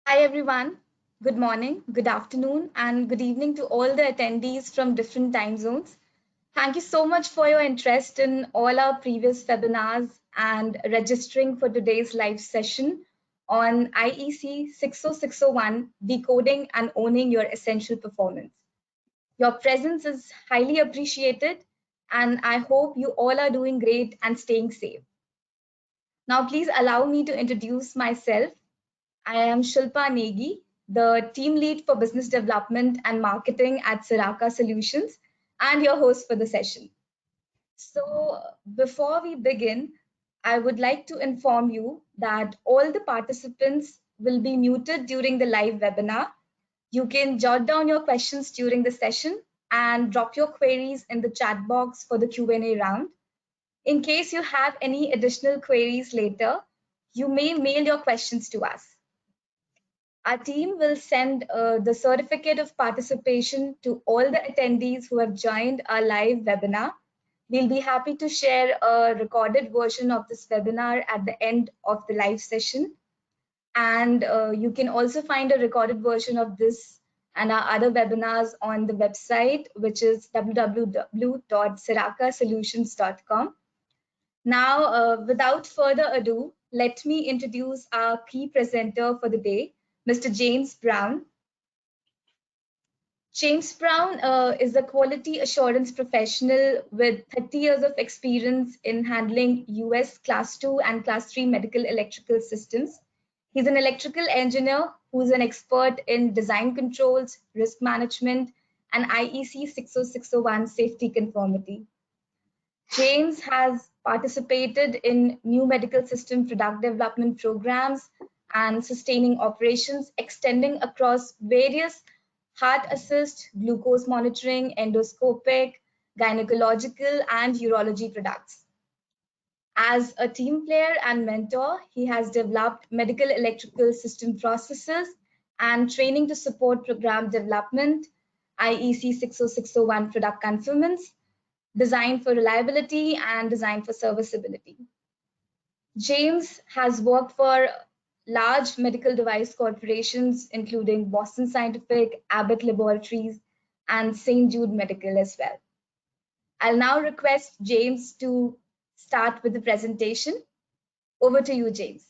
Hi everyone. Good morning, good afternoon, and good evening to all the attendees from different time zones. Thank you so much for your interest in all our previous webinars and registering for today's live session on IEC 60601, Decoding and Owning Your Essential Performance. Your presence is highly appreciated, and I hope you all are doing great and staying safe. Now, please allow me to introduce myself. I am Shilpa Negi, the team lead for business development and marketing at Saraca Solutions, and your host for the session. So, before we begin, I would like to inform you that all the participants will be muted during the live webinar. You can jot down your questions during the session and drop your queries in the chat box for the Q&A round. In case you have any additional queries later, you may mail your questions to us. Our team will send the certificate of participation to all the attendees who have joined our live webinar. We'll be happy to share a recorded version of this webinar at the end of the live session. And you can also find a recorded version of this and our other webinars on the website, which is www.saracasolutions.com. Now, without further ado, let me introduce our key presenter for the day, Mr. James Brown. James Brown is a quality assurance professional with 30 years of experience in handling US Class 2 and Class 3 medical electrical systems. He's an electrical engineer who's an expert in design controls, risk management, and IEC 60601 safety conformity. James has participated in new medical system product development programs and sustaining operations extending across various heart assist, glucose monitoring, endoscopic, gynecological, and urology products. As a team player and mentor, he has developed medical electrical system processes and training to support program development, IEC 60601 product conformance, design for reliability, and design for serviceability. James has worked for large medical device corporations, including Boston Scientific, Abbott Laboratories, and St. Jude Medical as well. I'll now request James to start with the presentation. Over to you, James.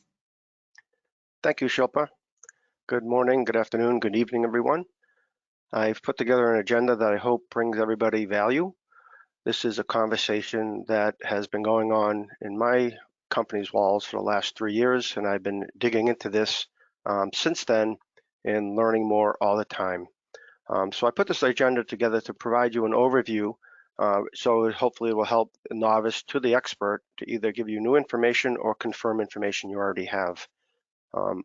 Thank you, Shilpa. Good morning, good afternoon, good evening, everyone. I've put together an agenda that I hope brings everybody value. This is a conversation that has been going on in my company's walls for the last 3 years, and I've been digging into this since then and learning more all the time. So I put this agenda together to provide you an overview, so hopefully it will help the novice to the expert to either give you new information or confirm information you already have.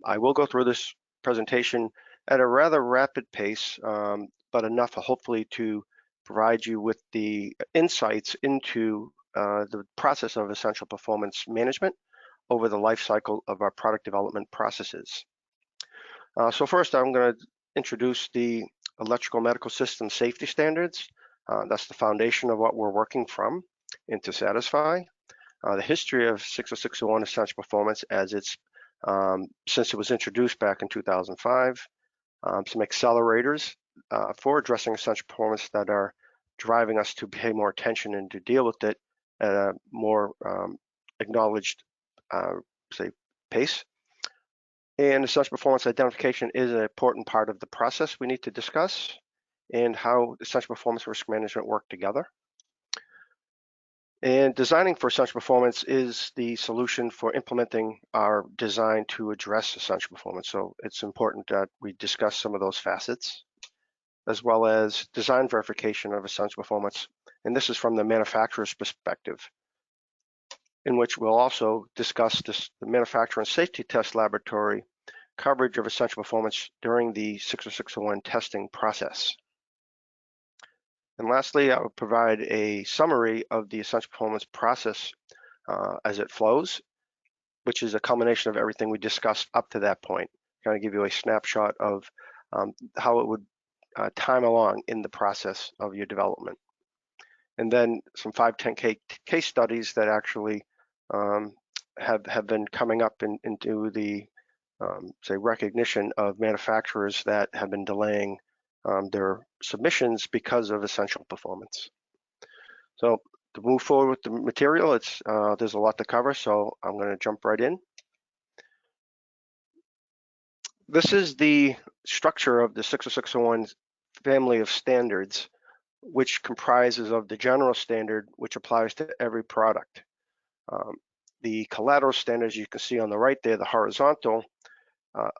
I will go through this presentation at a rather rapid pace, but enough hopefully to provide you with the insights into the process of essential performance management over the life cycle of our product development processes. So first, I'm going to introduce the electrical medical system safety standards. That's the foundation of what we're working from and to satisfy. The history of 60601 essential performance as it's since it was introduced back in 2005. Some accelerators for addressing essential performance that are driving us to pay more attention and to deal with it at a more acknowledged, say, pace. And essential performance identification is an important part of the process we need to discuss and how essential performance risk management work together. And designing for essential performance is the solution for implementing our design to address essential performance. So it's important that we discuss some of those facets, as well as design verification of essential performance. And this is from the manufacturer's perspective, in which we'll also discuss the manufacturer and safety test laboratory coverage of essential performance during the 60601 testing process. And lastly, I will provide a summary of the essential performance process as it flows, which is a culmination of everything we discussed up to that point. Kind of give you a snapshot of how it would time along in the process of your development. And then some 510K case studies that actually have been coming up into the say, recognition of manufacturers that have been delaying their submissions because of essential performance. So to move forward with the material, there's a lot to cover, so I'm going to jump right in. This is the structure of the 60601 family of standards, which comprises of the general standard, which applies to every product. The collateral standards you can see on the right there, the horizontal,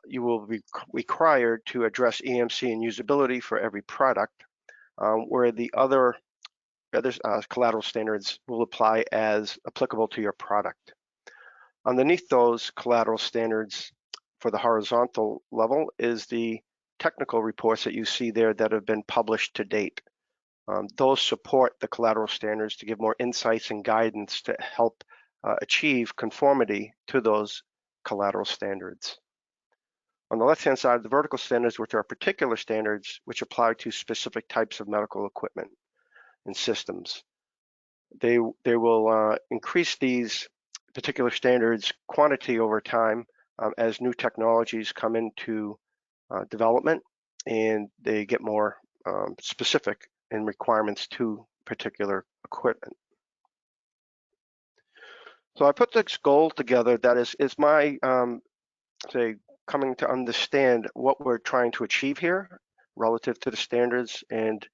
you will be required to address EMC and usability for every product, where the other collateral standards will apply as applicable to your product. Underneath those collateral standards for the horizontal level is the technical reports that you see there that have been published to date. Those support the collateral standards to give more insights and guidance to help achieve conformity to those collateral standards. On the left-hand side, the vertical standards, which are particular standards which apply to specific types of medical equipment and systems. They will increase these particular standards quantity over time as new technologies come into development and they get more specific in requirements to particular equipment. So I put this goal together that is my, say, coming to understand what we're trying to achieve here relative to the standards. And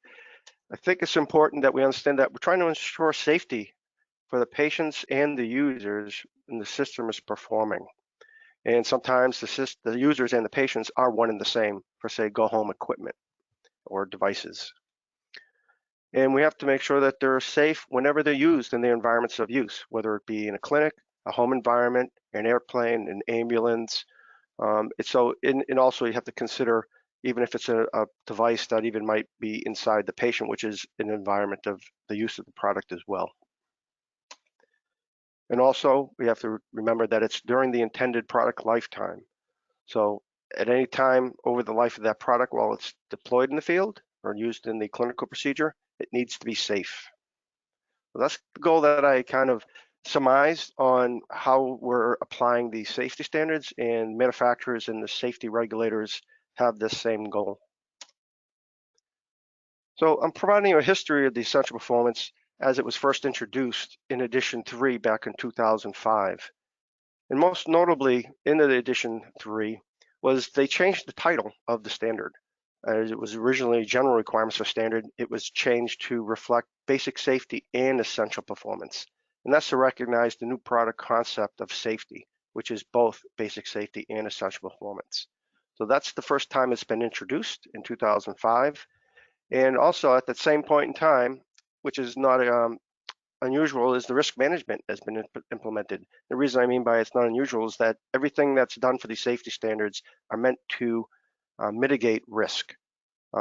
I think it's important that we understand that we're trying to ensure safety for the patients and the users and the system is performing. And sometimes the users and the patients are one and the same for, say, go-home equipment or devices. And we have to make sure that they're safe whenever they're used in the environments of use, whether it be in a clinic, a home environment, an airplane, an ambulance. And also you have to consider, even if it's a device that even might be inside the patient, which is an environment of the use of the product as well. And also we have to remember that it's during the intended product lifetime. So at any time over the life of that product while it's deployed in the field or used in the clinical procedure, it needs to be safe. So that's the goal that I kind of surmised on how we're applying the safety standards, and manufacturers and the safety regulators have this same goal. So I'm providing you a history of the essential performance as it was first introduced in edition 3 back in 2005. And most notably in the edition 3 was they changed the title of the standard. As it was originally general requirements for standard, it was changed to reflect basic safety and essential performance. And that's to recognize the new product concept of safety, which is both basic safety and essential performance. So that's the first time it's been introduced in 2005. And also at that same point in time, which is not unusual, is the risk management has been implemented. The reason I mean by it's not unusual is that everything that's done for these safety standards are meant to mitigate risk.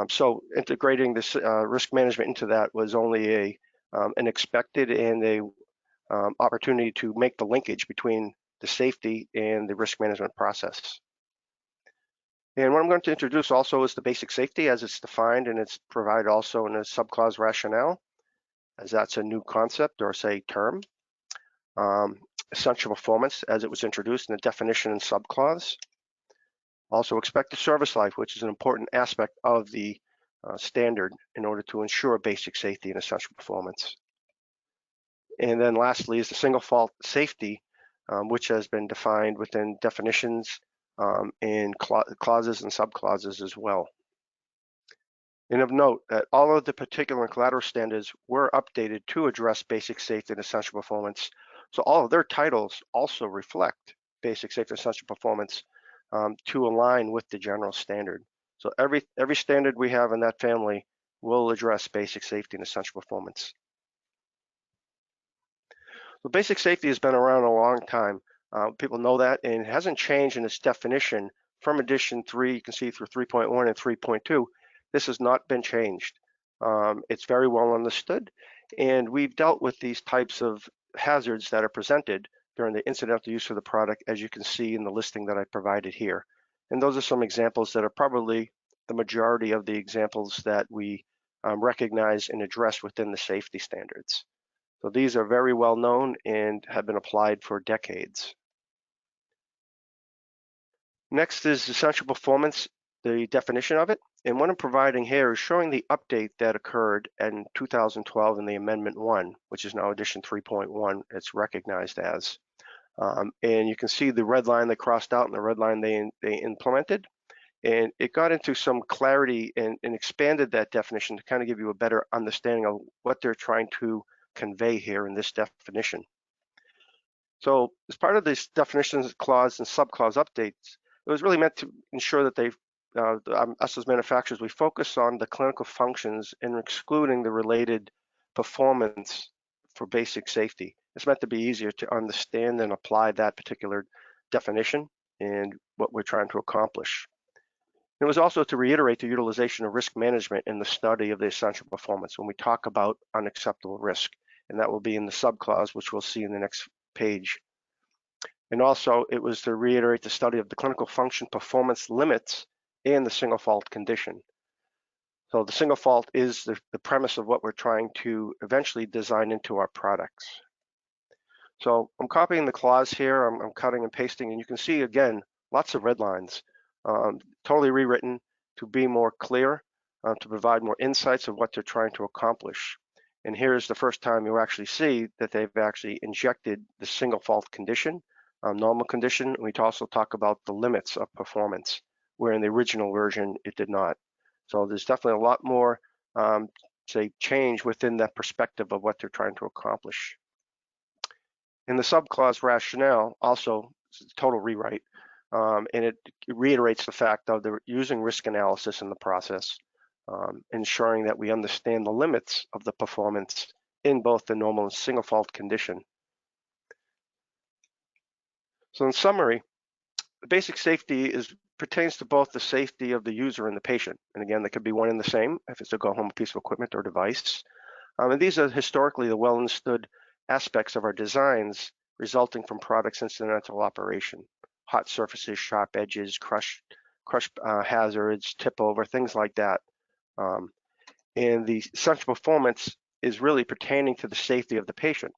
So integrating this risk management into that was only an expected and a opportunity to make the linkage between the safety and the risk management process. And what I'm going to introduce also is the basic safety as it's defined, and it's provided also in a subclause rationale, as that's a new concept or say term. Essential performance as it was introduced in the definition and subclause. Also expected service life, which is an important aspect of the standard in order to ensure basic safety and essential performance. And then lastly is the single fault safety, which has been defined within definitions and clauses and subclauses as well. And of note that all of the particular and collateral standards were updated to address basic safety and essential performance. So all of their titles also reflect basic safety and essential performance to align with the general standard. So every standard we have in that family will address basic safety and essential performance. So basic safety has been around a long time. People know that, and it hasn't changed in its definition from edition 3, you can see through 3.1 and 3.2. This has not been changed. It's very well understood, and we've dealt with these types of hazards that are presented during the incidental use of the product, as you can see in the listing that I provided here. And those are some examples that are probably the majority of the examples that we recognize and address within the safety standards. So these are very well known and have been applied for decades. Next is essential performance, the definition of it. And what I'm providing here is showing the update that occurred in 2012 in the Amendment 1, which is now Edition 3.1, it's recognized as. And you can see the red line they crossed out and the red line they implemented. And it got into some clarity and expanded that definition to kind of give you a better understanding of what they're trying to convey here in this definition. So as part of this definitions clause and subclause updates, it was really meant to ensure that us as manufacturers, we focus on the clinical functions and excluding the related performance for basic safety. It's meant to be easier to understand and apply that particular definition and what we're trying to accomplish. It was also to reiterate the utilization of risk management in the study of the essential performance when we talk about unacceptable risk, and that will be in the subclause, which we'll see in the next page. And also it was to reiterate the study of the clinical function performance limits and the single fault condition. So the single fault is the premise of what we're trying to eventually design into our products. So I'm copying the clause here, I'm cutting and pasting, and you can see again, lots of red lines, totally rewritten to be more clear, to provide more insights of what they're trying to accomplish. And here's the first time you actually see that they've actually injected the single fault condition, normal condition. We also talk about the limits of performance, where in the original version it did not. So there's definitely a lot more, say, change within that perspective of what they're trying to accomplish. In the subclause rationale, also it's a total rewrite, and it reiterates the fact of using risk analysis in the process, ensuring that we understand the limits of the performance in both the normal and single fault condition. So in summary, the basic safety pertains to both the safety of the user and the patient. And again, they could be one and the same if it's a go-home piece of equipment or device. And these are historically the well-understood aspects of our designs resulting from products incidental operation: hot surfaces, sharp edges, crush hazards, tip over, things like that. And the essential performance is really pertaining to the safety of the patient.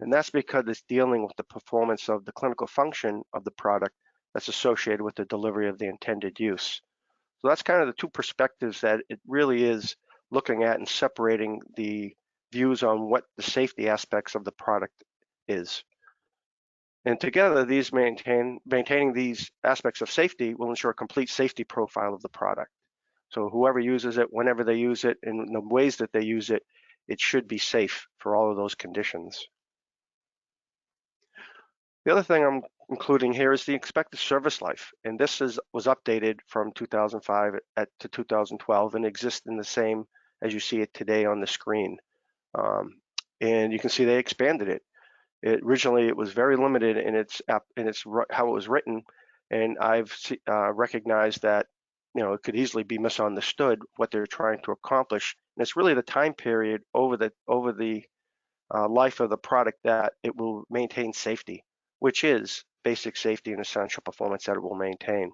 And that's because it's dealing with the performance of the clinical function of the product that's associated with the delivery of the intended use. So that's kind of the two perspectives that it really is looking at and separating the views on what the safety aspects of the product is. And together, these maintaining these aspects of safety will ensure a complete safety profile of the product. So whoever uses it, whenever they use it, in the ways that they use it, it should be safe for all of those conditions. The other thing I'm including here is the expected service life, and this was updated from 2005 to 2012 and exists in the same as you see it today on the screen. And you can see they expanded it. Originally, it was very limited in its how it was written, and I've recognized that it could easily be misunderstood what they're trying to accomplish. And it's really the time period over the life of the product that it will maintain safety, which is basic safety and essential performance that it will maintain,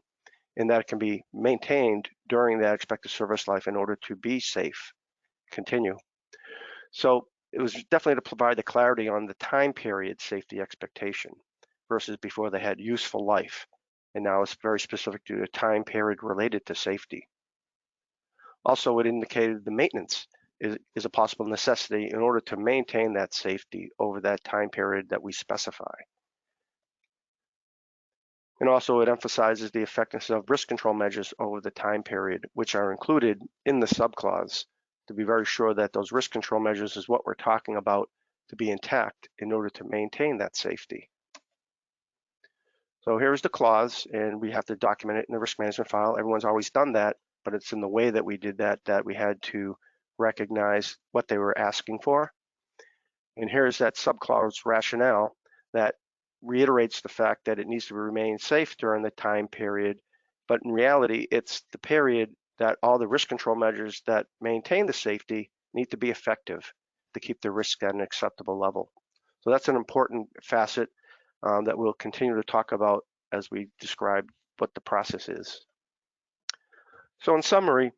and that it can be maintained during that expected service life in order to be safe, continue. So it was definitely to provide the clarity on the time period safety expectation versus before they had useful life. And now it's very specific to the time period related to safety. Also, it indicated the maintenance is a possible necessity in order to maintain that safety over that time period that we specify. And also it emphasizes the effectiveness of risk control measures over the time period, which are included in the subclause, to be very sure that those risk control measures is what we're talking about to be intact in order to maintain that safety. So here's the clause, and we have to document it in the risk management file. Everyone's always done that, but it's in the way that we did that we had to recognize what they were asking for. And here's that subclause rationale that reiterates the fact that it needs to remain safe during the time period, but in reality, it's the period that all the risk control measures that maintain the safety need to be effective to keep the risk at an acceptable level. So that's an important facet that we'll continue to talk about as we describe what the process is. So in summary,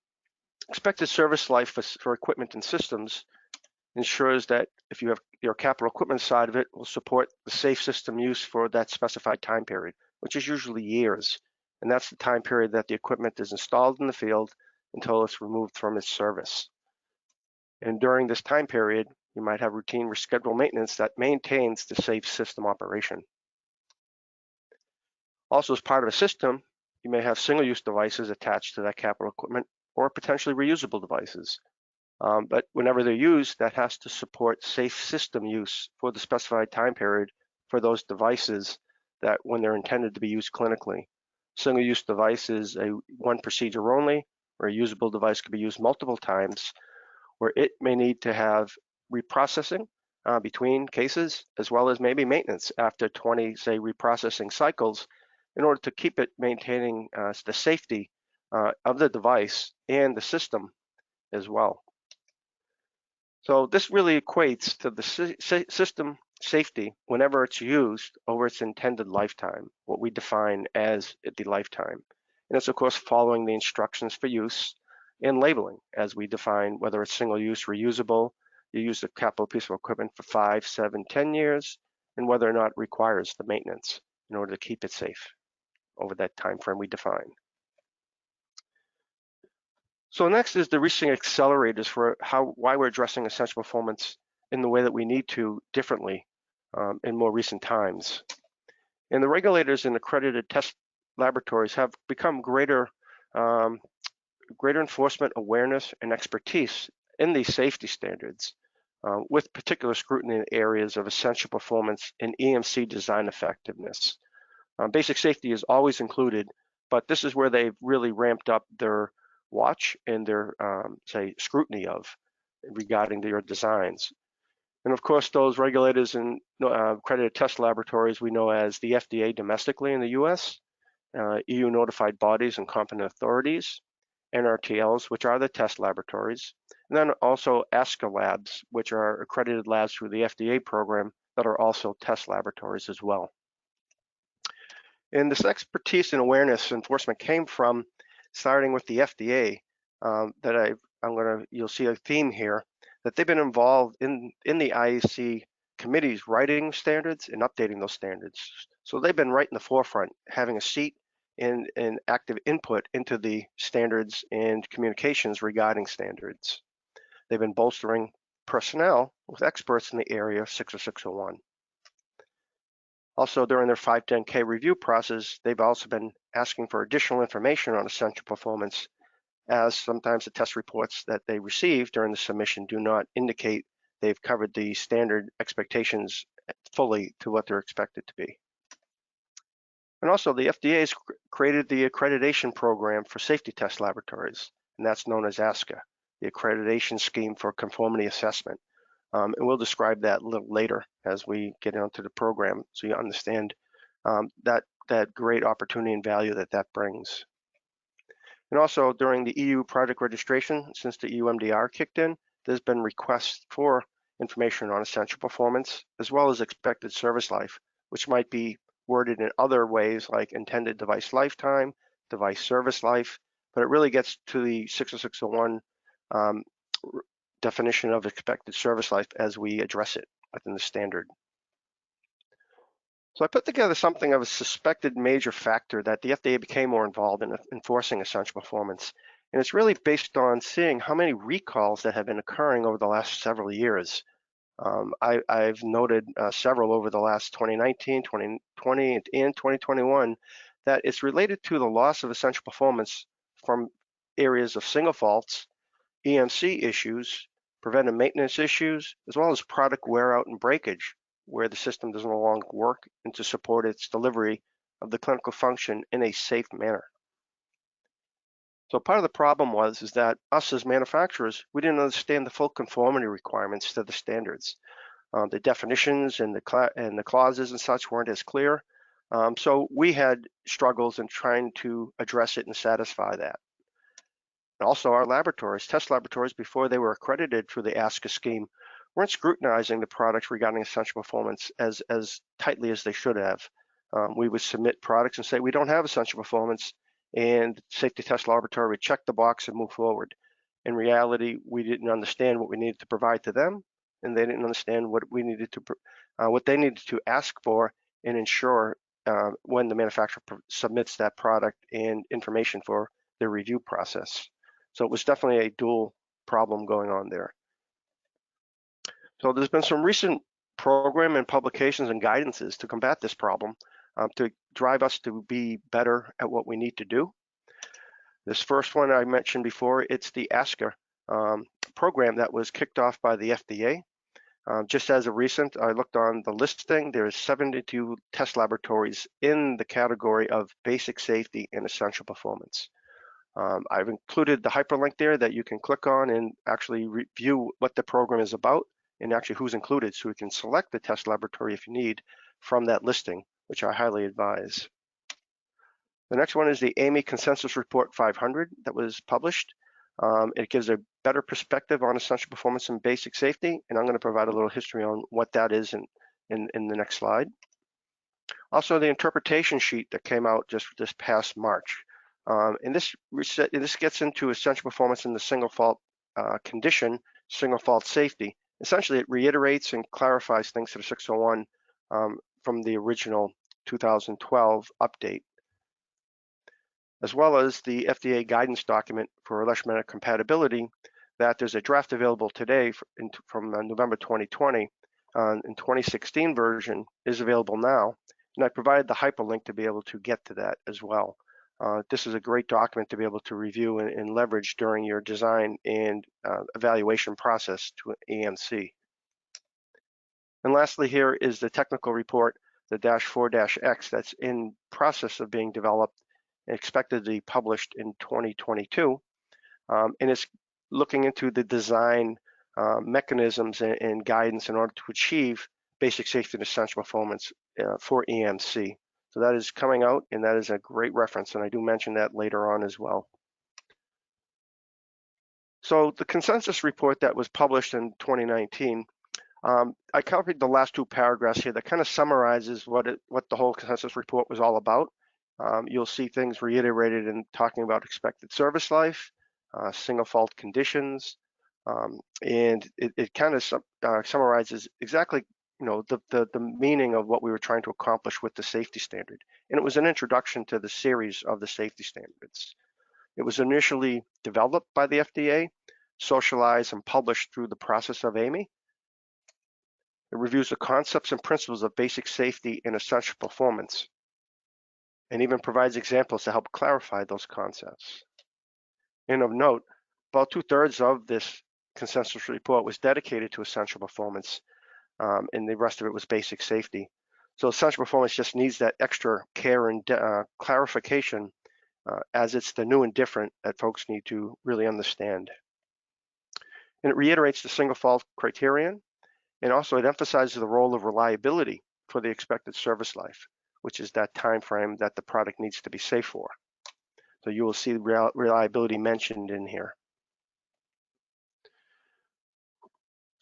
expected service life for equipment and systems ensures that if you have your capital equipment side of it, will support the safe system use for that specified time period, which is usually years. and that's the time period that the equipment is installed in the field until it's removed from its service. And during this time period, you might have routine rescheduled maintenance that maintains the safe system operation. Also, as part of a system, you may have single-use devices attached to that capital equipment or potentially reusable devices. But whenever they're used, that has to support safe system use for the specified time period for those devices that when they're intended to be used clinically. Single-use device is a one procedure only, or a usable device could be used multiple times, where it may need to have reprocessing between cases, as well as maybe maintenance after 20, say, reprocessing cycles, in order to keep it maintaining the safety of the device and the system as well. So this really equates to the system safety whenever it's used over its intended lifetime, what we define as the lifetime. And it's of course following the instructions for use and labeling as we define whether it's single use, reusable, you use the capital piece of equipment for 5, 7, 10 years, and whether or not it requires the maintenance in order to keep it safe over that time frame we define. So next is the recent accelerators for why we're addressing essential performance in the way that we need to differently in more recent times. And the regulators and accredited test laboratories have become greater enforcement awareness and expertise in these safety standards, with particular scrutiny in areas of essential performance and EMC design effectiveness. Basic safety is always included, but this is where they've really ramped up their watch and their, say, scrutiny of regarding their designs. And of course, those regulators and accredited test laboratories we know as the FDA domestically in the US, EU notified bodies and competent authorities, NRTLs, which are the test laboratories, and then also ASCA labs, which are accredited labs through the FDA program that are also test laboratories as well. And this expertise and awareness enforcement came from starting with the FDA. You'll see a theme here that they've been involved in the IEC committees writing standards and updating those standards. So they've been right in the forefront, having a seat and active input into the standards and communications regarding standards. They've been bolstering personnel with experts in the area of 60601. Also, during their 510K review process, they've also been asking for additional information on essential performance, as sometimes the test reports that they receive during the submission do not indicate they've covered the standard expectations fully to what they're expected to be. And also, the FDA has created the accreditation program for safety test laboratories, and that's known as ASCA, the accreditation scheme for conformity assessment. And we'll describe that a little later as we get into the program, so you understand that great opportunity and value that brings. And also during the EU project registration, since the EU MDR kicked in, there's been requests for information on essential performance, as well as expected service life, which might be worded in other ways like intended device lifetime, device service life, but it really gets to the 60601 definition of expected service life as we address it within the standard. So I put together something of a suspected major factor that the FDA became more involved in enforcing essential performance. And it's really based on seeing how many recalls that have been occurring over the last several years. I've noted several over the last 2019, 2020, and 2021 that it's related to the loss of essential performance from areas of single faults, EMC issues, preventive maintenance issues, as well as product wear out and breakage, where the system does no longer work, and to support its delivery of the clinical function in a safe manner. So part of the problem is that us as manufacturers, we didn't understand the full conformity requirements to the standards. The definitions and the clauses and such weren't as clear. So we had struggles in trying to address it and satisfy that. And also our laboratories, test laboratories, before they were accredited through the ASCA scheme, weren't scrutinizing the products regarding essential performance as tightly as they should have. We would submit products and say, we don't have essential performance, and safety test laboratory would check the box and move forward. In reality, we didn't understand what we needed to provide to them, and they didn't understand what they needed to ask for and ensure when the manufacturer submits that product and information for their review process. So it was definitely a dual problem going on there. So there's been some recent program and publications and guidances to combat this problem, to drive us to be better at what we need to do. This first one I mentioned before, it's the ASCA program that was kicked off by the FDA. Just as of recent, I looked on the listing, there's 72 test laboratories in the category of basic safety and essential performance. I've included the hyperlink there that you can click on and actually review what the program is about and actually who's included, so you can select the test laboratory if you need from that listing, which I highly advise. The next one is the AMI Consensus Report 500 that was published. It gives a better perspective on essential performance and basic safety, and I'm going to provide a little history on what that is in the next slide. Also, the interpretation sheet that came out just this past March. And this gets into essential performance in the single fault condition, single fault safety. Essentially, it reiterates and clarifies things to the 601 from the original 2012 update, as well as the FDA guidance document for electromagnetic compatibility, that there's a draft available today from November 2020, and 2016 version is available now. And I provided the hyperlink to be able to get to that as well. This is a great document to be able to review and leverage during your design and evaluation process to EMC. And lastly, here is the technical report, the -4-X, that's in process of being developed, expected to be published in 2022. And it's looking into the design mechanisms and guidance in order to achieve basic safety and essential performance for EMC. So that is coming out, and that is a great reference, and I do mention that later on as well. So the consensus report that was published in 2019, I copied the last two paragraphs here that kind of summarizes what the whole consensus report was all about. You'll see things reiterated in talking about expected service life, single fault conditions, and it kind of summarizes exactly the meaning of what we were trying to accomplish with the safety standard. And it was an introduction to the series of the safety standards. It was initially developed by the FDA, socialized and published through the process of AMI. It reviews the concepts and principles of basic safety and essential performance, and even provides examples to help clarify those concepts. And of note, about 2/3 of this consensus report was dedicated to essential performance, and the rest of it was basic safety. So essential performance just needs that extra care and clarification, as it's the new and different that folks need to really understand. And it reiterates the single fault criterion, and also it emphasizes the role of reliability for the expected service life, which is that time frame that the product needs to be safe for. So you will see reliability mentioned in here.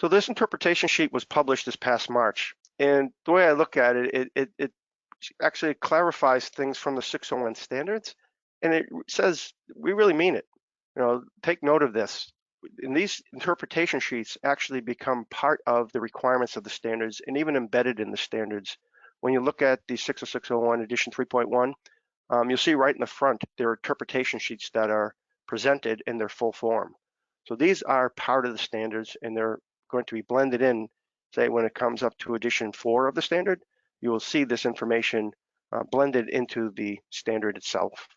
So this interpretation sheet was published this past March, and the way I look at it, it actually clarifies things from the 601 standards, and it says we really mean it. Take note of this. And these interpretation sheets actually become part of the requirements of the standards and even embedded in the standards. When you look at the 60601 edition 3.1, you'll see right in the front there are interpretation sheets that are presented in their full form. So these are part of the standards, and they're going to be blended in. Say when it comes up to edition 4 of the standard, you will see this information blended into the standard itself.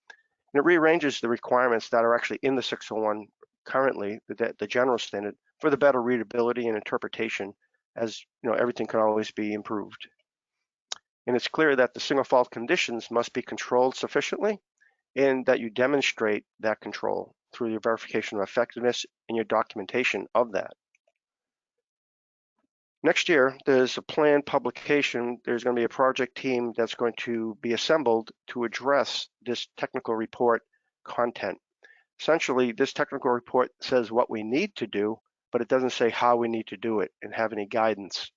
And it rearranges the requirements that are actually in the 601 currently, the general standard, for the better readability and interpretation, as everything can always be improved. And it's clear that the single fault conditions must be controlled sufficiently, and that you demonstrate that control through your verification of effectiveness and your documentation of that. Next year, there's a planned publication. There's going to be a project team that's going to be assembled to address this technical report content. Essentially, this technical report says what we need to do, but it doesn't say how we need to do it and have any guidance.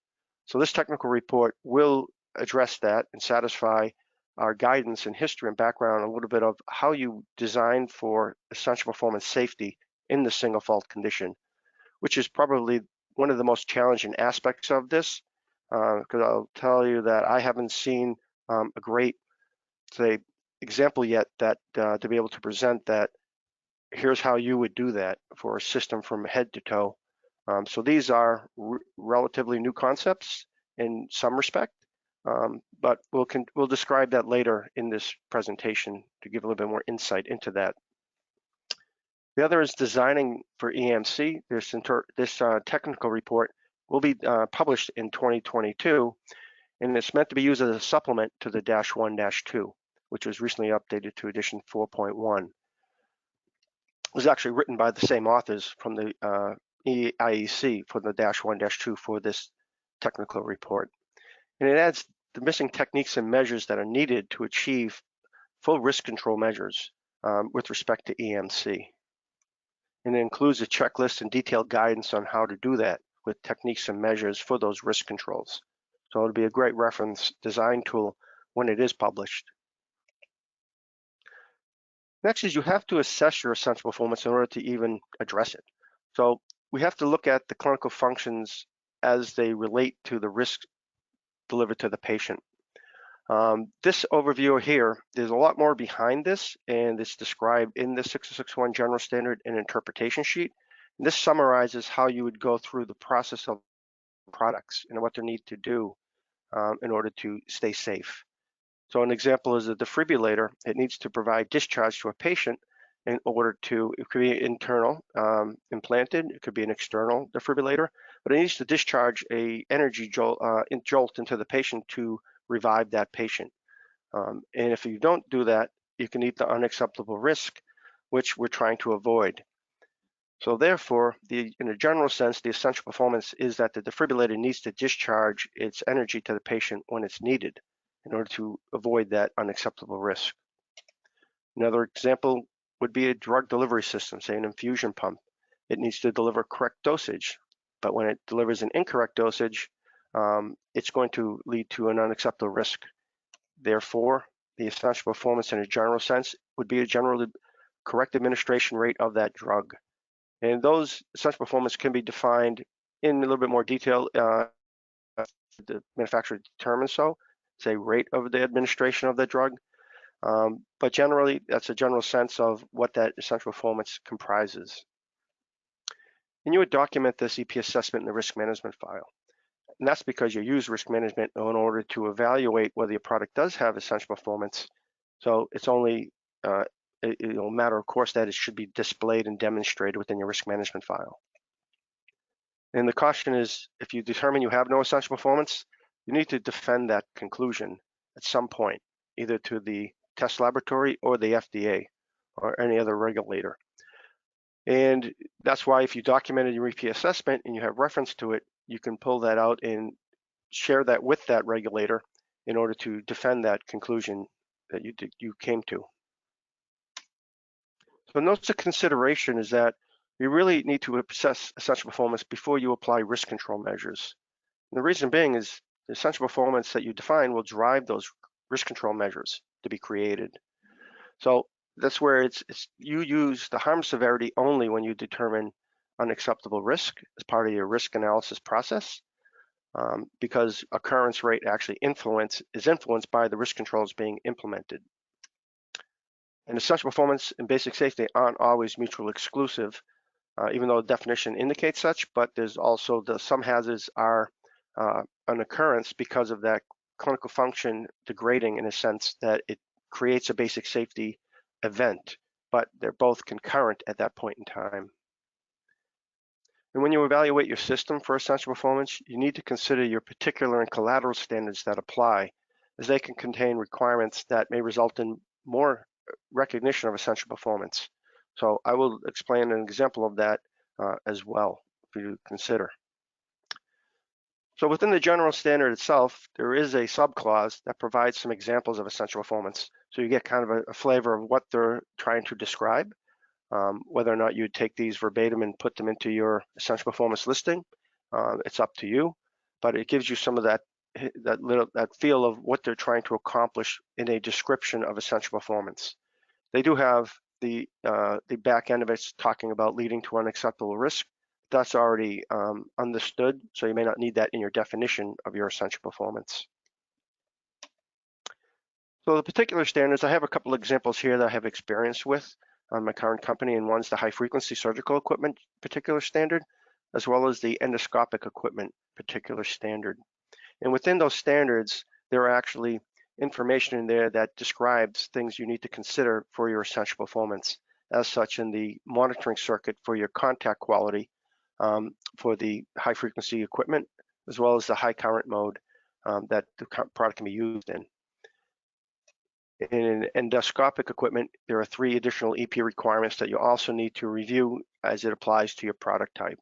So this technical report will address that and satisfy our guidance and history and background, a little bit of how you design for essential performance safety in the single fault condition, which is probably one of the most challenging aspects of this, because I'll tell you that I haven't seen a great, say, example yet that to be able to present that here's how you would do that for a system from head to toe. So these are relatively new concepts in some respect, but we'll describe that later in this presentation to give a little bit more insight into that. The other is designing for EMC. This technical report will be published in 2022, and it's meant to be used as a supplement to the -1-2, which was recently updated to edition 4.1. It was actually written by the same authors from the IEC for the -1-2 for this technical report. And it adds the missing techniques and measures that are needed to achieve full risk control measures with respect to EMC. And it includes a checklist and detailed guidance on how to do that with techniques and measures for those risk controls. So it'll be a great reference design tool when it is published. Next is you have to assess your essential performance in order to even address it. So we have to look at the clinical functions as they relate to the risk delivered to the patient. This overview here, there's a lot more behind this, and it's described in the 6061 General Standard and Interpretation Sheet. And this summarizes how you would go through the process of products and what they need to do in order to stay safe. So an example is a defibrillator. It needs to provide discharge to a patient in order to, it could be internal implanted, it could be an external defibrillator, but it needs to discharge a energy jolt into the patient to revive that patient. And if you don't do that, you can eat the unacceptable risk, which we're trying to avoid. So therefore, in a general sense, the essential performance is that the defibrillator needs to discharge its energy to the patient when it's needed in order to avoid that unacceptable risk. Another example would be a drug delivery system, say an infusion pump. It needs to deliver correct dosage, but when it delivers an incorrect dosage, it's going to lead to an unacceptable risk. Therefore, the essential performance in a general sense would be a generally correct administration rate of that drug. And those essential performance can be defined in a little bit more detail. The manufacturer determines so, say rate of the administration of the drug. But generally, that's a general sense of what that essential performance comprises. And you would document this EP assessment in the risk management file. And that's because you use risk management in order to evaluate whether your product does have essential performance. So it's only a matter of course that it should be displayed and demonstrated within your risk management file. And the caution is, if you determine you have no essential performance, you need to defend that conclusion at some point, either to the test laboratory or the FDA or any other regulator. And that's why if you documented your EP assessment and you have reference to it, you can pull that out and share that with that regulator in order to defend that conclusion that you came to. So notes of consideration is that you really need to assess essential performance before you apply risk control measures. And the reason being is the essential performance that you define will drive those risk control measures to be created. So that's where you use the harm severity only when you determine unacceptable risk as part of your risk analysis process, because occurrence rate actually is influenced by the risk controls being implemented. And essential performance and basic safety aren't always mutually exclusive, even though the definition indicates such, but there's also some hazards are an occurrence because of that clinical function degrading in a sense that it creates a basic safety event, but they're both concurrent at that point in time. And when you evaluate your system for essential performance, you need to consider your particular and collateral standards that apply, as they can contain requirements that may result in more recognition of essential performance. So I will explain an example of that as well for you to consider. So within the general standard itself, there is a subclause that provides some examples of essential performance. So you get kind of a flavor of what they're trying to describe. Whether or not you take these verbatim and put them into your essential performance listing, it's up to you. But it gives you some of that feel of what they're trying to accomplish in a description of essential performance. They do have the back end of it's talking about leading to unacceptable risk. That's already understood, so you may not need that in your definition of your essential performance. So the particular standards, I have a couple examples here that I have experience with on my current company, and one's the high frequency surgical equipment particular standard, as well as the endoscopic equipment particular standard. And within those standards, there are actually information in there that describes things you need to consider for your essential performance. As such, in the monitoring circuit for your contact quality for the high frequency equipment, as well as the high current mode that the product can be used in. In endoscopic equipment, there are 3 additional EP requirements that you also need to review as it applies to your product type.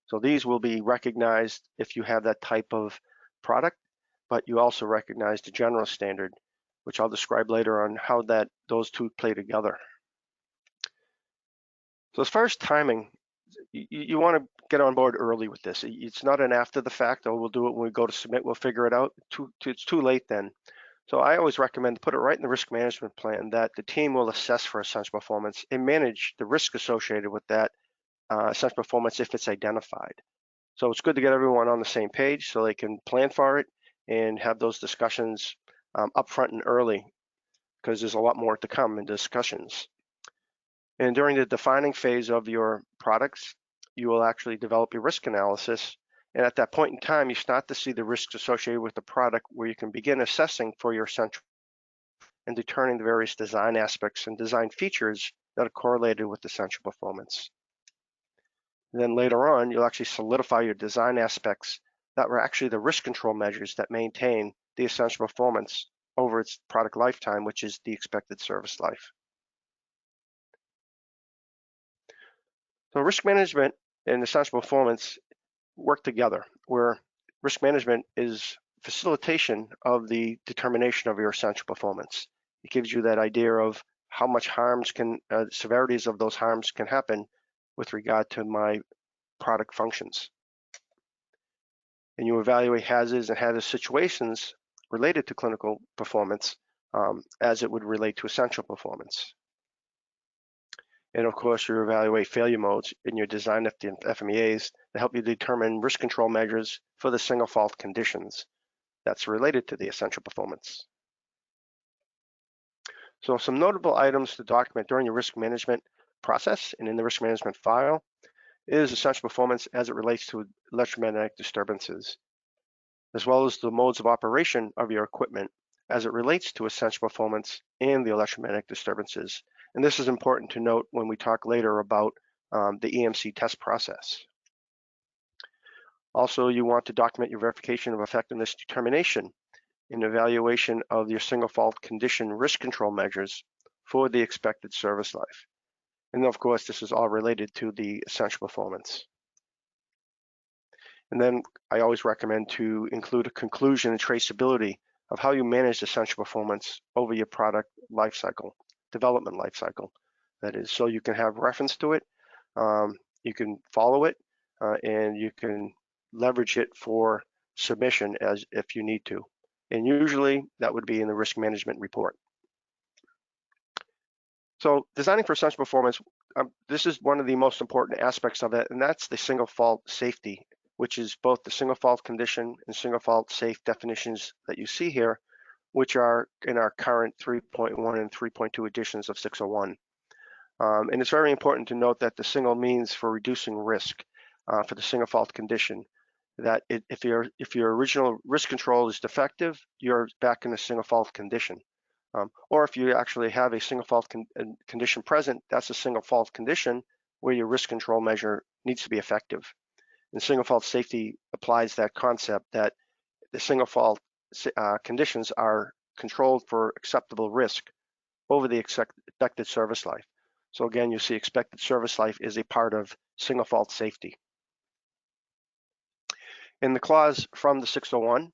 So these will be recognized if you have that type of product, but you also recognize the general standard, which I'll describe later on how those two play together. So as far as timing, you want to get on board early with this. It's not an after the fact, oh, we'll do it when we go to submit, we'll figure it out. It's too late then. So I always recommend to put it right in the risk management plan that the team will assess for essential performance and manage the risk associated with that essential performance if it's identified. So it's good to get everyone on the same page so they can plan for it and have those discussions upfront and early, because there's a lot more to come in discussions. And during the defining phase of your products, you will actually develop your risk analysis. And at that point in time, you start to see the risks associated with the product, where you can begin assessing for your essential and determining the various design aspects and design features that are correlated with essential performance. And then later on, you'll actually solidify your design aspects that were actually the risk control measures that maintain the essential performance over its product lifetime, which is the expected service life. So risk management and essential performance work together, where risk management is facilitation of the determination of your essential performance. It gives you that idea of how much harms severities of those harms can happen with regard to my product functions. And you evaluate hazards and hazard situations related to clinical performance as it would relate to essential performance. And of course, you evaluate failure modes in your design FMEAs to help you determine risk control measures for the single fault conditions that's related to the essential performance. So some notable items to document during your risk management process and in the risk management file is essential performance as it relates to electromagnetic disturbances, as well as the modes of operation of your equipment as it relates to essential performance and the electromagnetic disturbances. And this is important to note when we talk later about the EMC test process. Also, you want to document your verification of effectiveness determination and evaluation of your single fault condition risk control measures for the expected service life. And of course, this is all related to the essential performance. And then I always recommend to include a conclusion and traceability of how you manage essential performance over your product lifecycle, development lifecycle, that is, so you can have reference to it, you can follow it, and you can leverage it for submission as if you need to. And usually that would be in the risk management report. So designing for essential performance, this is one of the most important aspects of it, and that's the single fault safety, which is both the single fault condition and single fault safe definitions that you see here, which are in our current 3.1 and 3.2 editions of 601. And it's very important to note that the single means for reducing risk for the single fault condition, that if your original risk control is defective, you're back in a single fault condition. Or if you actually have a single fault condition present, that's a single fault condition where your risk control measure needs to be effective. And single fault safety applies that concept that the single fault conditions are controlled for acceptable risk over the expected service life. So again, you see expected service life is a part of single fault safety. In the clause from the 601,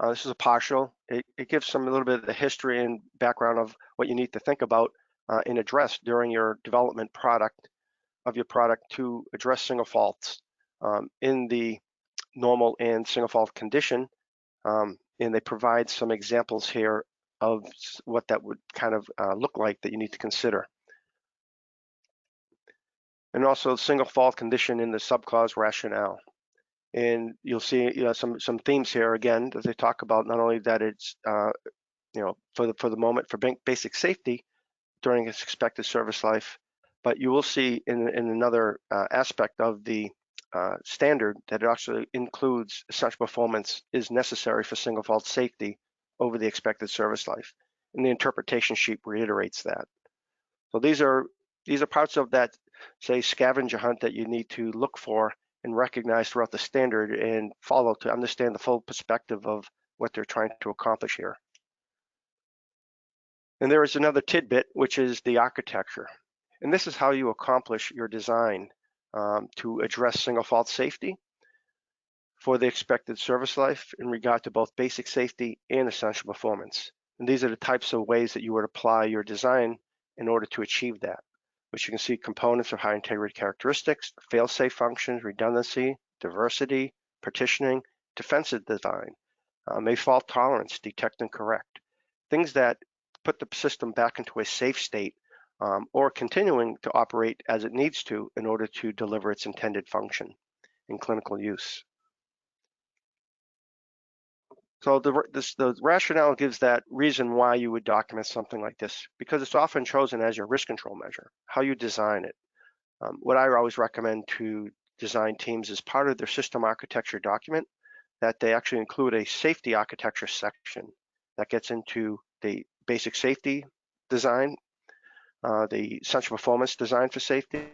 this is a partial. It gives a little bit of the history and background of what you need to think about and address during your development of your product to address single faults in the normal and single fault condition. And they provide some examples here of what that would kind of look like that you need to consider. And also single fault condition in the subclause rationale. And you'll see some themes here again that they talk about, not only that it's for the moment for basic safety during its expected service life. But you will see in another aspect of the standard that it actually includes essential performance is necessary for single fault safety over the expected service life. And the interpretation sheet reiterates that. So these are parts of that, say, scavenger hunt that you need to look for and recognize throughout the standard and follow to understand the full perspective of what they're trying to accomplish here. And there is another tidbit, which is the architecture. And this is how you accomplish your design to address single fault safety for the expected service life in regard to both basic safety and essential performance. And these are the types of ways that you would apply your design in order to achieve that, which you can see components of high integrity characteristics, fail-safe functions, redundancy, diversity, partitioning, defensive design, may fault tolerance, detect and correct. Things that put the system back into a safe state or continuing to operate as it needs to in order to deliver its intended function in clinical use. So the rationale gives that reason why you would document something like this, because it's often chosen as your risk control measure, how you design it. What I always recommend to design teams is part of their system architecture document that they actually include a safety architecture section that gets into the basic safety design, the essential performance design for safety,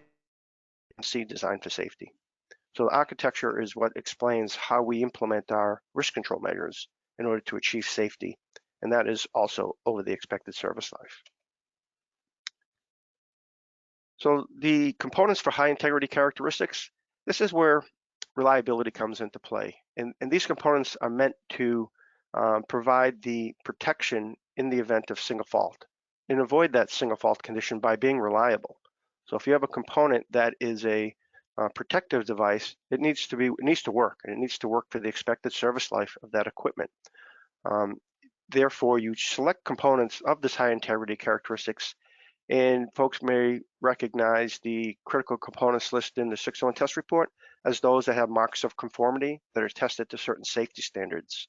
and C design for safety. So the architecture is what explains how we implement our risk control measures in order to achieve safety, and that is also over the expected service life. So the components for high integrity characteristics, this is where reliability comes into play. And these components are meant to provide the protection in the event of single fault and avoid that single fault condition by being reliable. So if you have a component that is a protective device, it needs to work, and it needs to work for the expected service life of that equipment. Therefore, you select components of this high integrity characteristics, and folks may recognize the critical components list in the 601 test report as those that have marks of conformity that are tested to certain safety standards.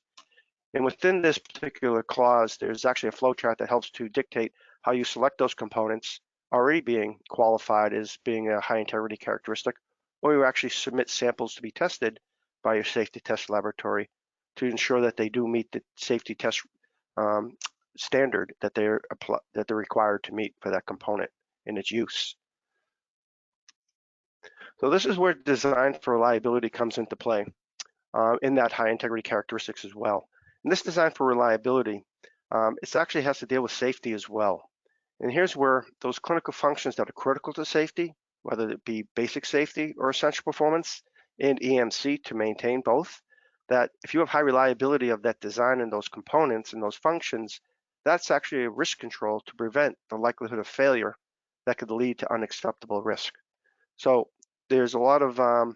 And within this particular clause, there's actually a flow chart that helps to dictate how you select those components already being qualified as being a high integrity characteristic, or you actually submit samples to be tested by your safety test laboratory to ensure that they do meet the safety test standard that they're required to meet for that component in its use. So this is where design for reliability comes into play in that high integrity characteristics as well. And this design for reliability, it actually has to deal with safety as well. And here's where those clinical functions that are critical to safety, whether it be basic safety or essential performance, and EMC to maintain both, that if you have high reliability of that design and those components and those functions, that's actually a risk control to prevent the likelihood of failure that could lead to unacceptable risk. So there's a lot of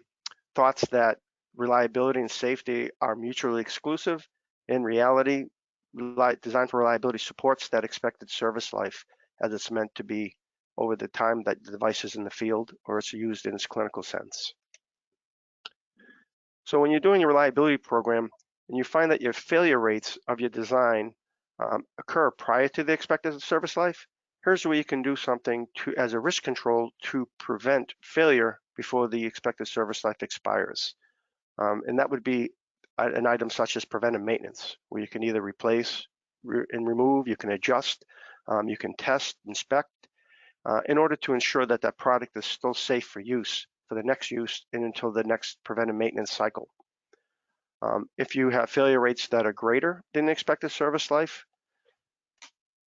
thoughts that reliability and safety are mutually exclusive. In reality, design for reliability supports that expected service life as it's meant to be over the time that the device is in the field or it's used in its clinical sense. So when you're doing your reliability program and you find that your failure rates of your design occur prior to the expected service life, here's where you can do something as a risk control to prevent failure before the expected service life expires. And that would be an item such as preventive maintenance, where you can either replace and remove, you can adjust, you can test, inspect, in order to ensure that that product is still safe for use for the next use and until the next preventive maintenance cycle. If you have failure rates that are greater than the expected service life,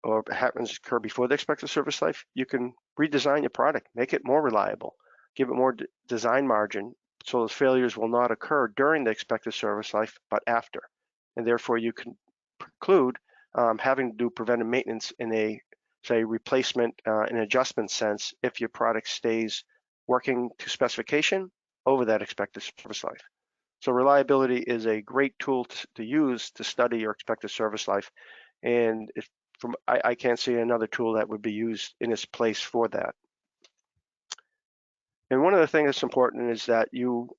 or happens to occur before the expected service life, you can redesign your product, make it more reliable, give it more design margin, so those failures will not occur during the expected service life, but after. And therefore, you can preclude having to do preventive maintenance in a, say, replacement and adjustment sense if your product stays working to specification over that expected service life. So reliability is a great tool to use to study your expected service life. And I can't see another tool that would be used in its place for that. And one of the things that's important is that you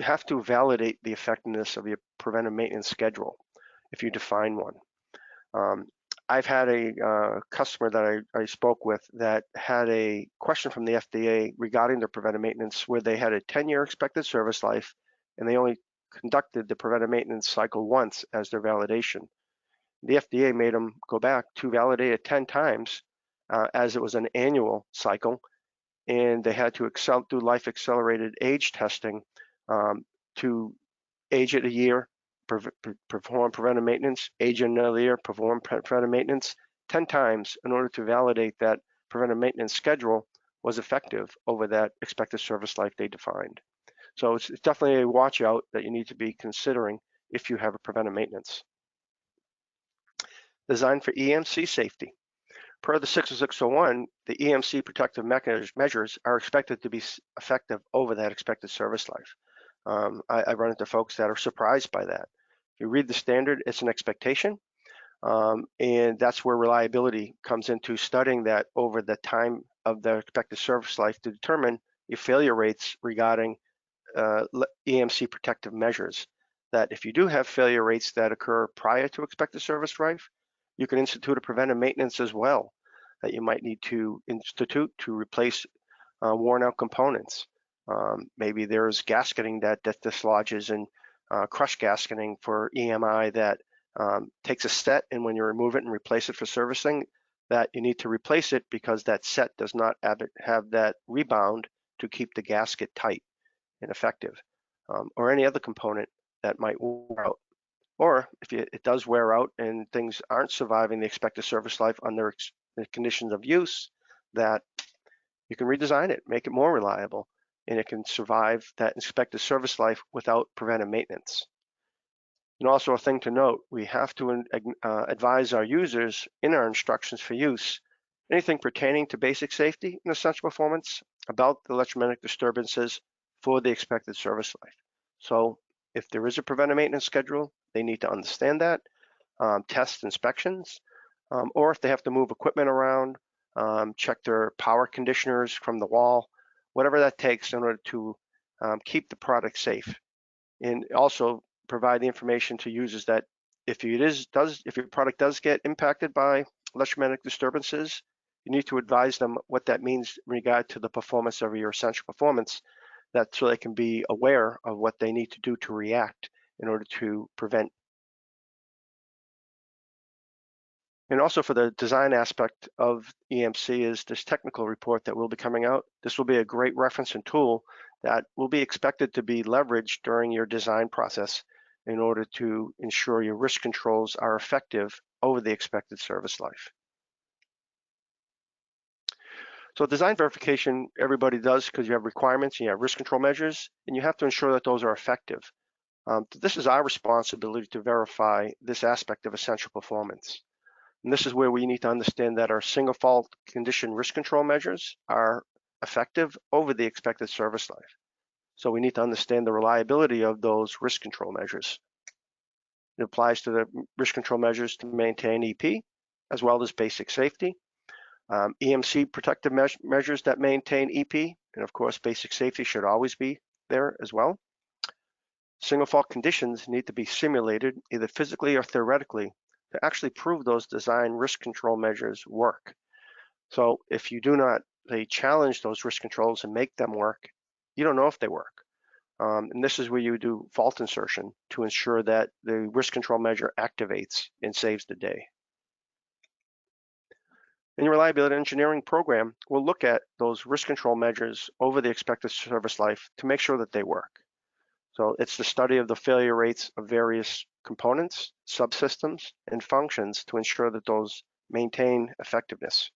have to validate the effectiveness of your preventive maintenance schedule if you define one. I've had a customer that I spoke with that had a question from the FDA regarding their preventive maintenance, where they had a 10-year expected service life and they only conducted the preventive maintenance cycle once as their validation. The FDA made them go back to validate it 10 times as it was an annual cycle, and they had to do life accelerated age testing to age it a year, perform preventive maintenance, age another year, perform preventive maintenance 10 times in order to validate that preventive maintenance schedule was effective over that expected service life they defined. So it's definitely a watch out that you need to be considering if you have a preventive maintenance. Designed for EMC safety. Per the 60601, the EMC protective measures are expected to be effective over that expected service life. I run into folks that are surprised by that. If you read the standard, it's an expectation, and that's where reliability comes into studying that over the time of the expected service life to determine your failure rates regarding EMC protective measures. That if you do have failure rates that occur prior to expected service life, you can institute a preventive maintenance as well that you might need to institute to replace worn out components. Maybe there's gasketing that dislodges, and crush gasketing for EMI that takes a set, and when you remove it and replace it for servicing, that you need to replace it because that set does not have that rebound to keep the gasket tight and effective, or any other component that might wear out. Or if it does wear out and things aren't surviving the expected service life under the conditions of use, that you can redesign it, make it more reliable, and it can survive that expected service life without preventive maintenance. And also a thing to note, we have to advise our users in our instructions for use anything pertaining to basic safety and essential performance about the electromagnetic disturbances for the expected service life. So if there is a preventive maintenance schedule, they need to understand that, test inspections, or if they have to move equipment around, check their power conditioners from the wall, whatever that takes in order to keep the product safe. And also provide the information to users that if your product does get impacted by electromagnetic disturbances, you need to advise them what that means in regard to the performance of your essential performance, that so they can be aware of what they need to do to react in order to prevent. And also for the design aspect of EMC is this technical report that will be coming out. This will be a great reference and tool that will be expected to be leveraged during your design process in order to ensure your risk controls are effective over the expected service life. So design verification, everybody does because you have requirements, you have risk control measures, and you have to ensure that those are effective. This is our responsibility to verify this aspect of essential performance. And this is where we need to understand that our single fault condition risk control measures are effective over the expected service life. So we need to understand the reliability of those risk control measures. It applies to the risk control measures to maintain EP, as well as basic safety. EMC protective measures that maintain EP, and of course basic safety should always be there as well. Single fault conditions need to be simulated either physically or theoretically to actually prove those design risk control measures work. So if you do not challenge those risk controls and make them work, you don't know if they work. And this is where you do fault insertion to ensure that the risk control measure activates and saves the day. And your reliability engineering program will look at those risk control measures over the expected service life to make sure that they work. So it's the study of the failure rates of various components, subsystems, and functions to ensure that those maintain effectiveness.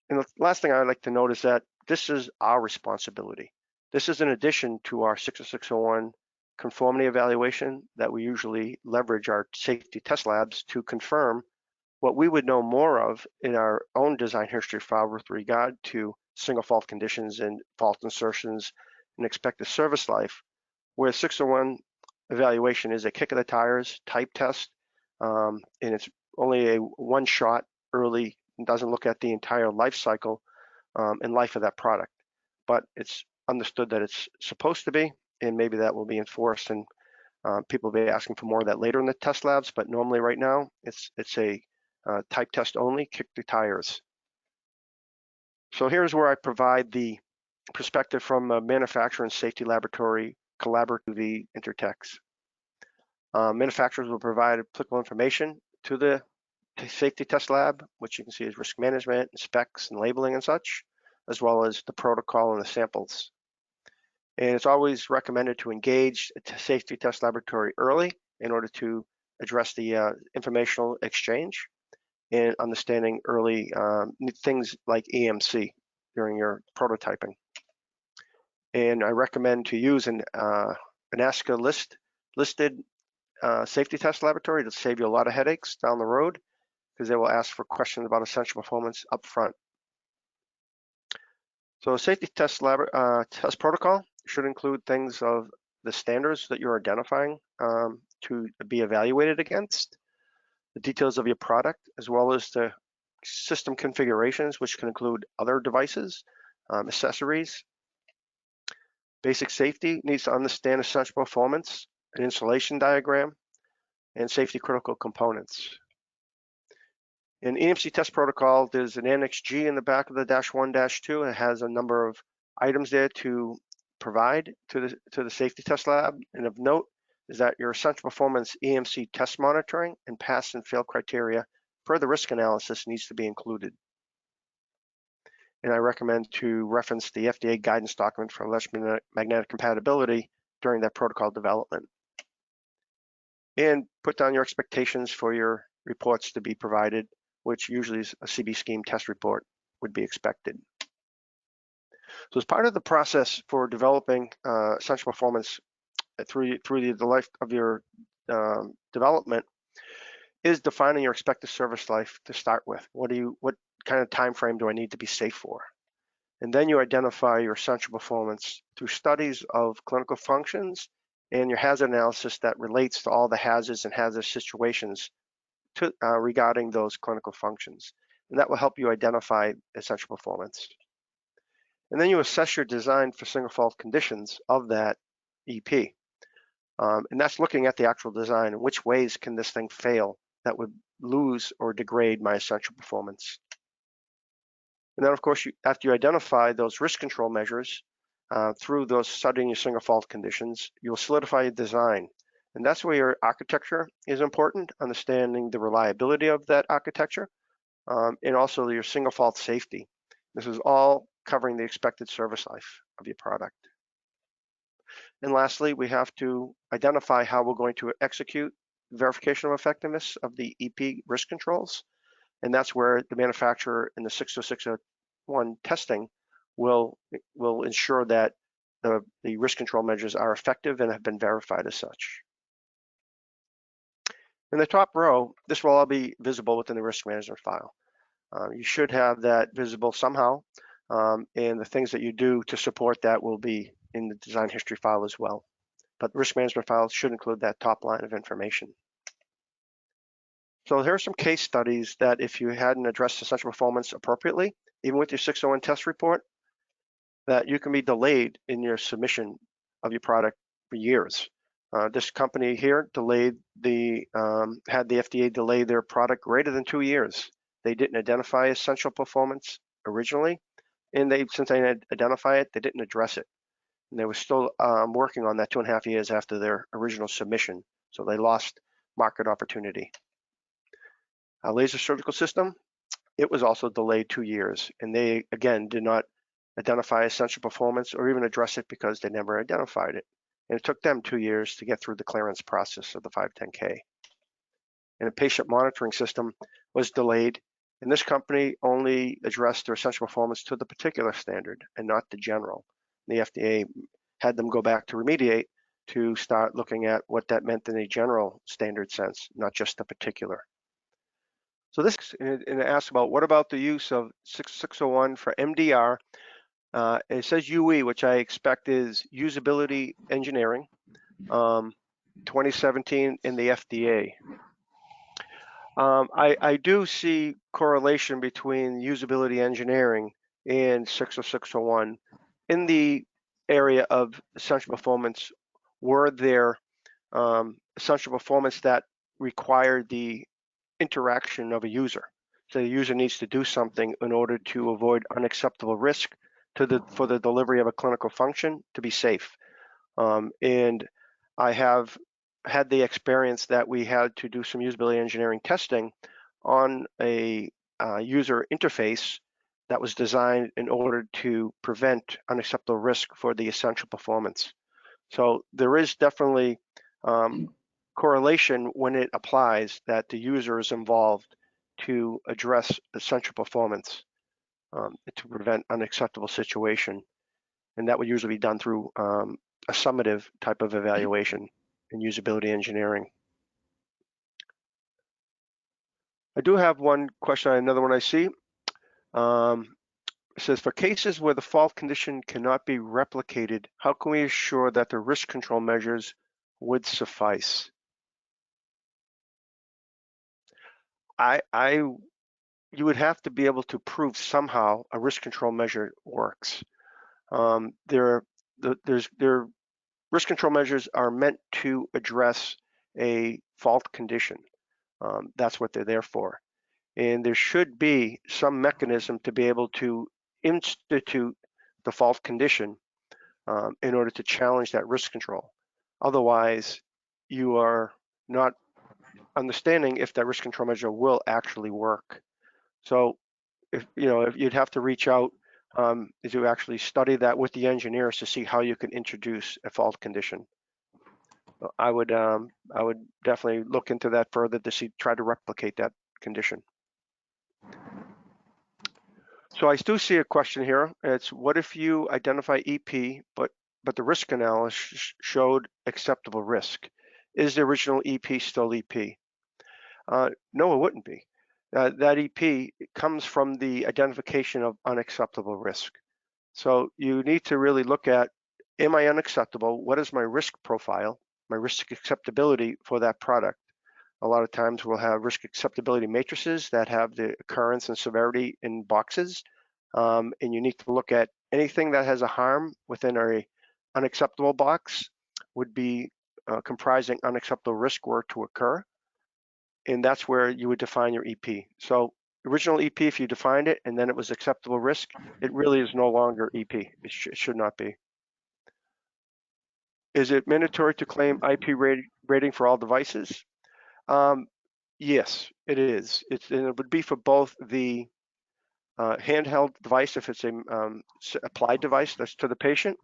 And the last thing I'd like to note is that this is our responsibility. This is in addition to our 60601 conformity evaluation that we usually leverage our safety test labs to confirm what we would know more of in our own design history file with regard to single fault conditions and fault insertions and expected service life, where 601 evaluation is a kick of the tires type test, and it's only a one shot early, and doesn't look at the entire life cycle and life of that product. But it's understood that it's supposed to be, and maybe that will be enforced. And People will be asking for more of that later in the test labs, but normally right now it's a type test only, kick the tires. So here's where I provide the perspective from a manufacturer and safety laboratory collaborative intertext. Manufacturers will provide applicable information to the safety test lab, which you can see is risk management, specs and labeling and such, as well as the protocol and the samples. And it's always recommended to engage a safety test laboratory early in order to address the informational exchange and understanding early things like EMC during your prototyping. And I recommend to use an ASCA listed safety test laboratory to save you a lot of headaches down the road, because they will ask for questions about essential performance up front. So a safety test test protocol should include things of the standards that you're identifying to be evaluated against, the details of your product, as well as the system configurations, which can include other devices, accessories. Basic safety needs to understand essential performance, an installation diagram, and safety critical components. In EMC test protocol, there's an Annex G in the back of the -1-2. It has a number of items there to provide to the safety test lab. And of note is that your essential performance EMC test monitoring and pass and fail criteria per the risk analysis needs to be included. And I recommend to reference the FDA guidance document for electromagnetic compatibility during that protocol development. And put down your expectations for your reports to be provided, which usually is a CB scheme test report would be expected. So as part of the process for developing essential performance through the life of your development is defining your expected service life to start with. What kind of time frame do I need to be safe for? And then you identify your essential performance through studies of clinical functions and your hazard analysis that relates to all the hazards and hazard situations regarding those clinical functions. And that will help you identify essential performance. And then you assess your design for single fault conditions of that EP. And that's looking at the actual design and which ways can this thing fail that would lose or degrade my essential performance. And then, of course, after you identify those risk control measures through those studying your single fault conditions, you'll solidify your design. And that's where your architecture is important, understanding the reliability of that architecture, and also your single fault safety. This is all covering the expected service life of your product. And lastly, we have to identify how we're going to execute verification of effectiveness of the EP risk controls. And that's where the manufacturer in the 60601 testing will ensure that the risk control measures are effective and have been verified as such. In the top row, this will all be visible within the risk management file. You should have that visible somehow, and the things that you do to support that will be in the design history file as well. But the risk management file should include that top line of information. So here are some case studies that if you hadn't addressed essential performance appropriately, even with your 601 test report, that you can be delayed in your submission of your product for years. This company here delayed had the FDA delay their product greater than 2 years. They didn't identify essential performance originally, and since they didn't identify it, they didn't address it. And they were still working on that 2.5 years after their original submission, so they lost market opportunity. A laser surgical system, it was also delayed 2 years, and they again did not identify essential performance or even address it because they never identified it. And it took them 2 years to get through the clearance process of the 510K. And a patient monitoring system was delayed, and this company only addressed their essential performance to the particular standard and not the general. The FDA had them go back to remediate to start looking at what that meant in a general standard sense, not just the particular. So this, and it asks about what about the use of 601 for MDR. It says UE, which I expect is usability engineering, 2017 in the FDA. I do see correlation between usability engineering and 60601 in the area of essential performance where there essential performance that require the interaction of a user. So the user needs to do something in order to avoid unacceptable risk for the delivery of a clinical function to be safe. And I have had the experience that we had to do some usability engineering testing on a user interface that was designed in order to prevent unacceptable risk for the essential performance. So there is definitely correlation when it applies that the user is involved to address essential performance to prevent unacceptable situation. And that would usually be done through a summative type of evaluation in usability engineering. I do have one question, another one I see. It says, for cases where the fault condition cannot be replicated, how can we assure that the risk control measures would suffice? You would have to be able to prove somehow a risk control measure works. Risk control measures are meant to address a fault condition. That's what they're there for. And there should be some mechanism to be able to institute the fault condition in order to challenge that risk control. Otherwise, you are not understanding if that risk control measure will actually work. So if you'd have to reach out to actually study that with the engineers to see how you can introduce a fault condition. I would definitely look into that further to try to replicate that condition. So I do see a question here. It's, what if you identify EP, but the risk analysis showed acceptable risk? Is the original EP still EP? No, it wouldn't be. That EP comes from the identification of unacceptable risk. So you need to really look at, am I unacceptable? What is my risk profile, my risk acceptability for that product? A lot of times we'll have risk acceptability matrices that have the occurrence and severity in boxes. And you need to look at anything that has a harm within an unacceptable box would be comprising unacceptable risk were to occur. And that's where you would define your EP. So original EP, if you defined it and then it was acceptable risk, it really is no longer EP. It should not be. Is it mandatory to claim IP rating for all devices? Yes, it is. And it would be for both the handheld device, if it's a applied device that's to the patient,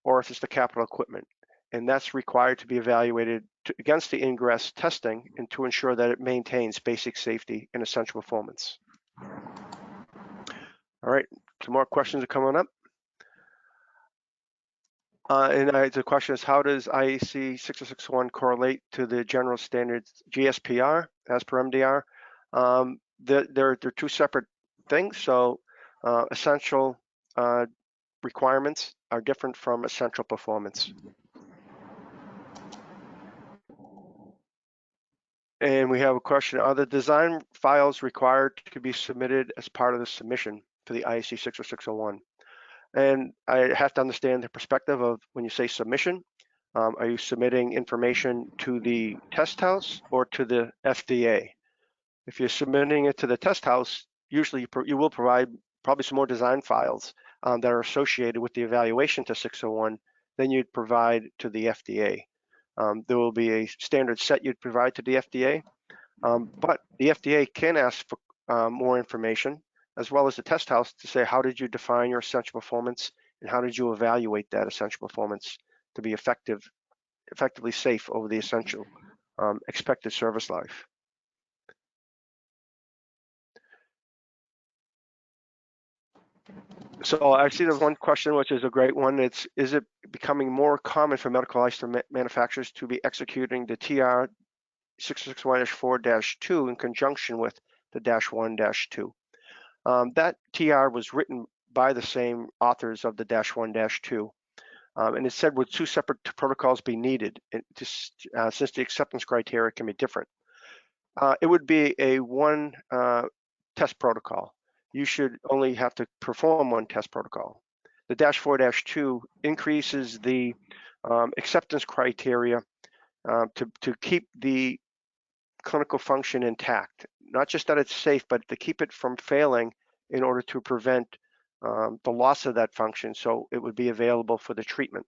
or if it's the capital equipment. And that's required to be evaluated against the ingress testing and to ensure that it maintains basic safety and essential performance. All right, some more questions are coming up. The question is, how does IEC 60601 correlate to the general standards GSPR as per MDR? They're two separate things. So essential requirements are different from essential performance. And we have a question, are the design files required to be submitted as part of the submission to the IEC 60601? And I have to understand the perspective of when you say submission, are you submitting information to the test house or to the FDA? If you're submitting it to the test house, usually you will provide probably some more design files that are associated with the evaluation to 601 than you'd provide to the FDA. There will be a standard set you'd provide to the FDA, but the FDA can ask for more information, as well as the test house, to say, how did you define your essential performance and how did you evaluate that essential performance to be effectively safe over the essential expected service life. So I see there's one question, which is a great one. It's, is it becoming more common for medical device manufacturers to be executing the TR 661-4-2 in conjunction with the -1-2? That TR was written by the same authors of the -1-2. And it said, would two separate protocols be needed since the acceptance criteria can be different? It would be a one test protocol. You should only have to perform one test protocol. The -4-2 increases the acceptance criteria to keep the clinical function intact. Not just that it's safe, but to keep it from failing in order to prevent the loss of that function, so it would be available for the treatment,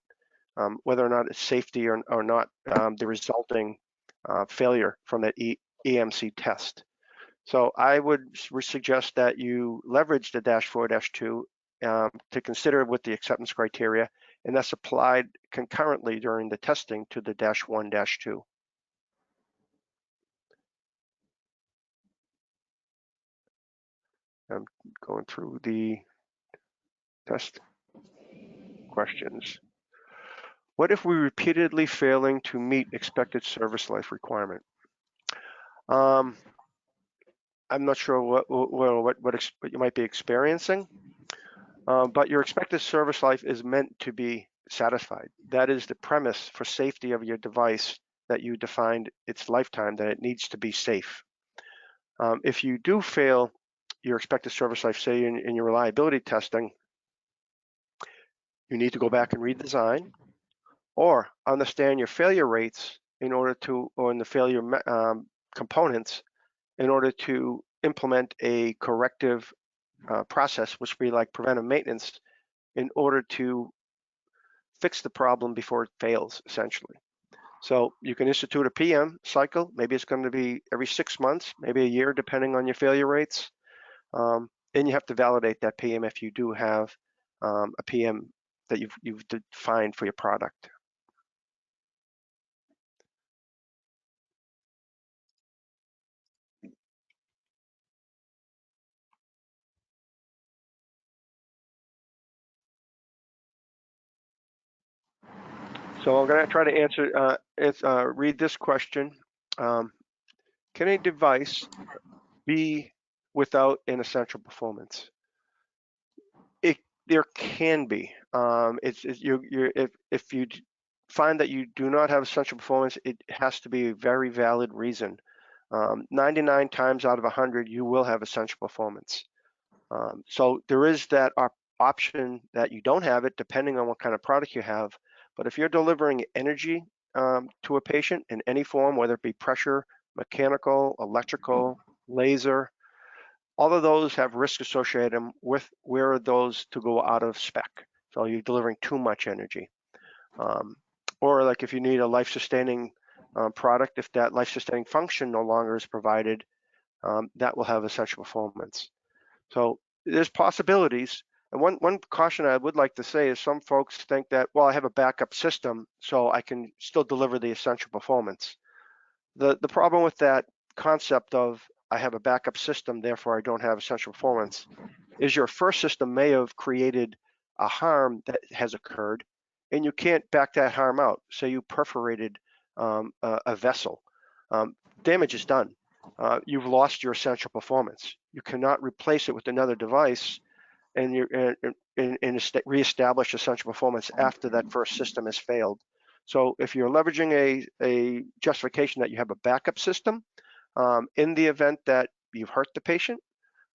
whether or not it's safety or not, the resulting failure from that EMC test. So I would suggest that you leverage the -4-2 to consider with the acceptance criteria, and that's applied concurrently during the testing to the -1-2. I'm going through the test questions. What if we're repeatedly failing to meet expected service life requirement? I'm not sure what you might be experiencing, but your expected service life is meant to be satisfied. That is the premise for safety of your device, that you defined its lifetime, that it needs to be safe. If you do fail your expected service life, say in your reliability testing, you need to go back and redesign or understand your failure rates in order to, or in the failure components, in order to implement a corrective process, which would be like preventive maintenance, in order to fix the problem before it fails, essentially. So you can institute a PM cycle. Maybe it's going to be every 6 months, maybe a year, depending on your failure rates. And you have to validate that PM if you do have a PM that you've defined for your product. So I'm going to try to answer, read this question. Can a device be without an essential performance? There can be. If you find that you do not have essential performance, it has to be a very valid reason. 99 times out of 100, you will have essential performance. So there is that option that you don't have it, depending on what kind of product you have. But if you're delivering energy to a patient in any form, whether it be pressure, mechanical, electrical, laser, all of those have risk associated with where are those to go out of spec. So you're delivering too much energy. Or like if you need a life-sustaining product, if that life-sustaining function no longer is provided, that will have essential performance. So there's possibilities. And one caution I would like to say is some folks think that, well, I have a backup system, so I can still deliver the essential performance. The problem with that concept of I have a backup system, therefore I don't have essential performance, is your first system may have created a harm that has occurred, and you can't back that harm out. Say you perforated a vessel. Damage is done. You've lost your essential performance. You cannot replace it with another device and reestablish essential performance after that first system has failed. So if you're leveraging a justification that you have a backup system, in the event that you've hurt the patient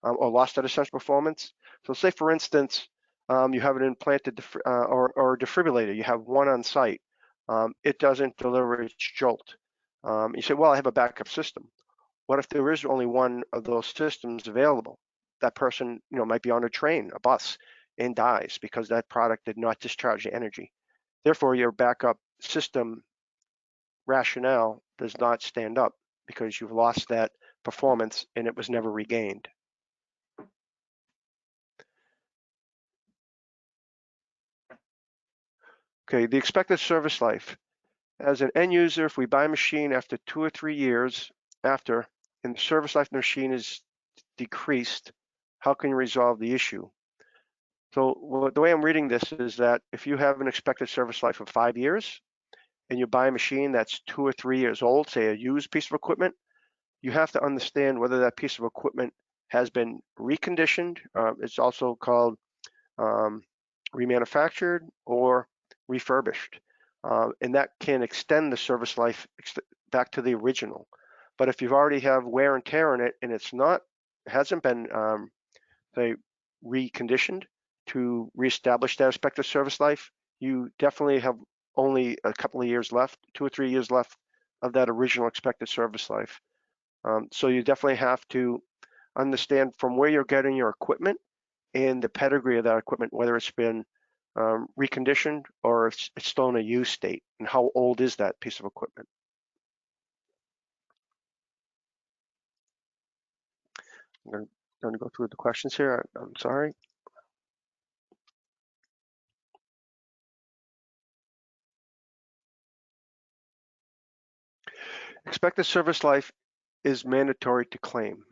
or lost that essential performance. So say, for instance, you have an implanted or defibrillator, you have one on site. It doesn't deliver its jolt. You say, well, I have a backup system. What if there is only one of those systems available? That person, might be on a train, a bus, and dies because that product did not discharge the energy. Therefore, your backup system rationale does not stand up because you've lost that performance and it was never regained. Okay, the expected service life. As an end user, if we buy a machine after 2 or 3 years after, and the service life of the machine is decreased, how can you resolve the issue? So the way I'm reading this is that if you have an expected service life of 5 years and you buy a machine that's 2 or 3 years old, say a used piece of equipment, you have to understand whether that piece of equipment has been reconditioned. It's also called remanufactured or refurbished. And that can extend the service life back to the original. But if you've already have wear and tear in it and hasn't been, say, reconditioned to reestablish that expected service life, you definitely have only a couple of years left, 2 or 3 years left of that original expected service life. So you definitely have to understand from where you're getting your equipment and the pedigree of that equipment, whether it's been reconditioned or if it's still in a used state, and how old is that piece of equipment. I'm going to go through the questions here. I'm sorry. Expected service life is mandatory to claim.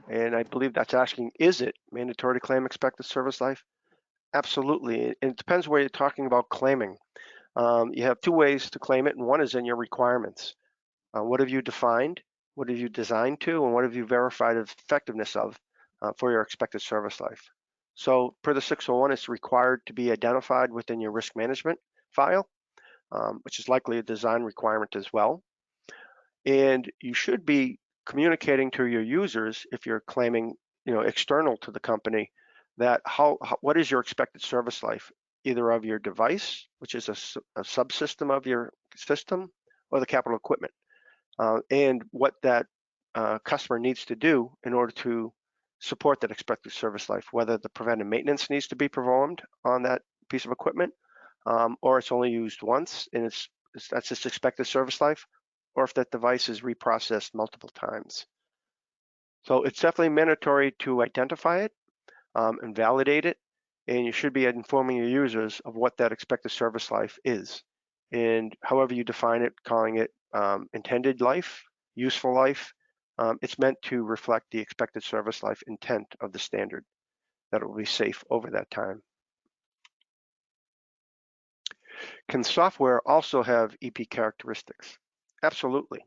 And I believe that's asking, is it mandatory to claim expected service life? Absolutely. It depends where you're talking about claiming. You have two ways to claim it, and one is in your requirements. What have you defined? What have you designed to? And what have you verified the effectiveness of for your expected service life? So per the 601, it's required to be identified within your risk management file, which is likely a design requirement as well. And you should be communicating to your users, if you're claiming, external to the company, that what is your expected service life, either of your device, which is a subsystem of your system, or the capital equipment, and what that customer needs to do in order to support that expected service life, whether the preventive maintenance needs to be performed on that piece of equipment, or it's only used once and that's its expected service life, or if that device is reprocessed multiple times. So it's definitely mandatory to identify it and validate it, and you should be informing your users of what that expected service life is. And however you define it, calling it intended life, useful life, it's meant to reflect the expected service life intent of the standard, that it will be safe over that time. Can software also have EP characteristics? Absolutely.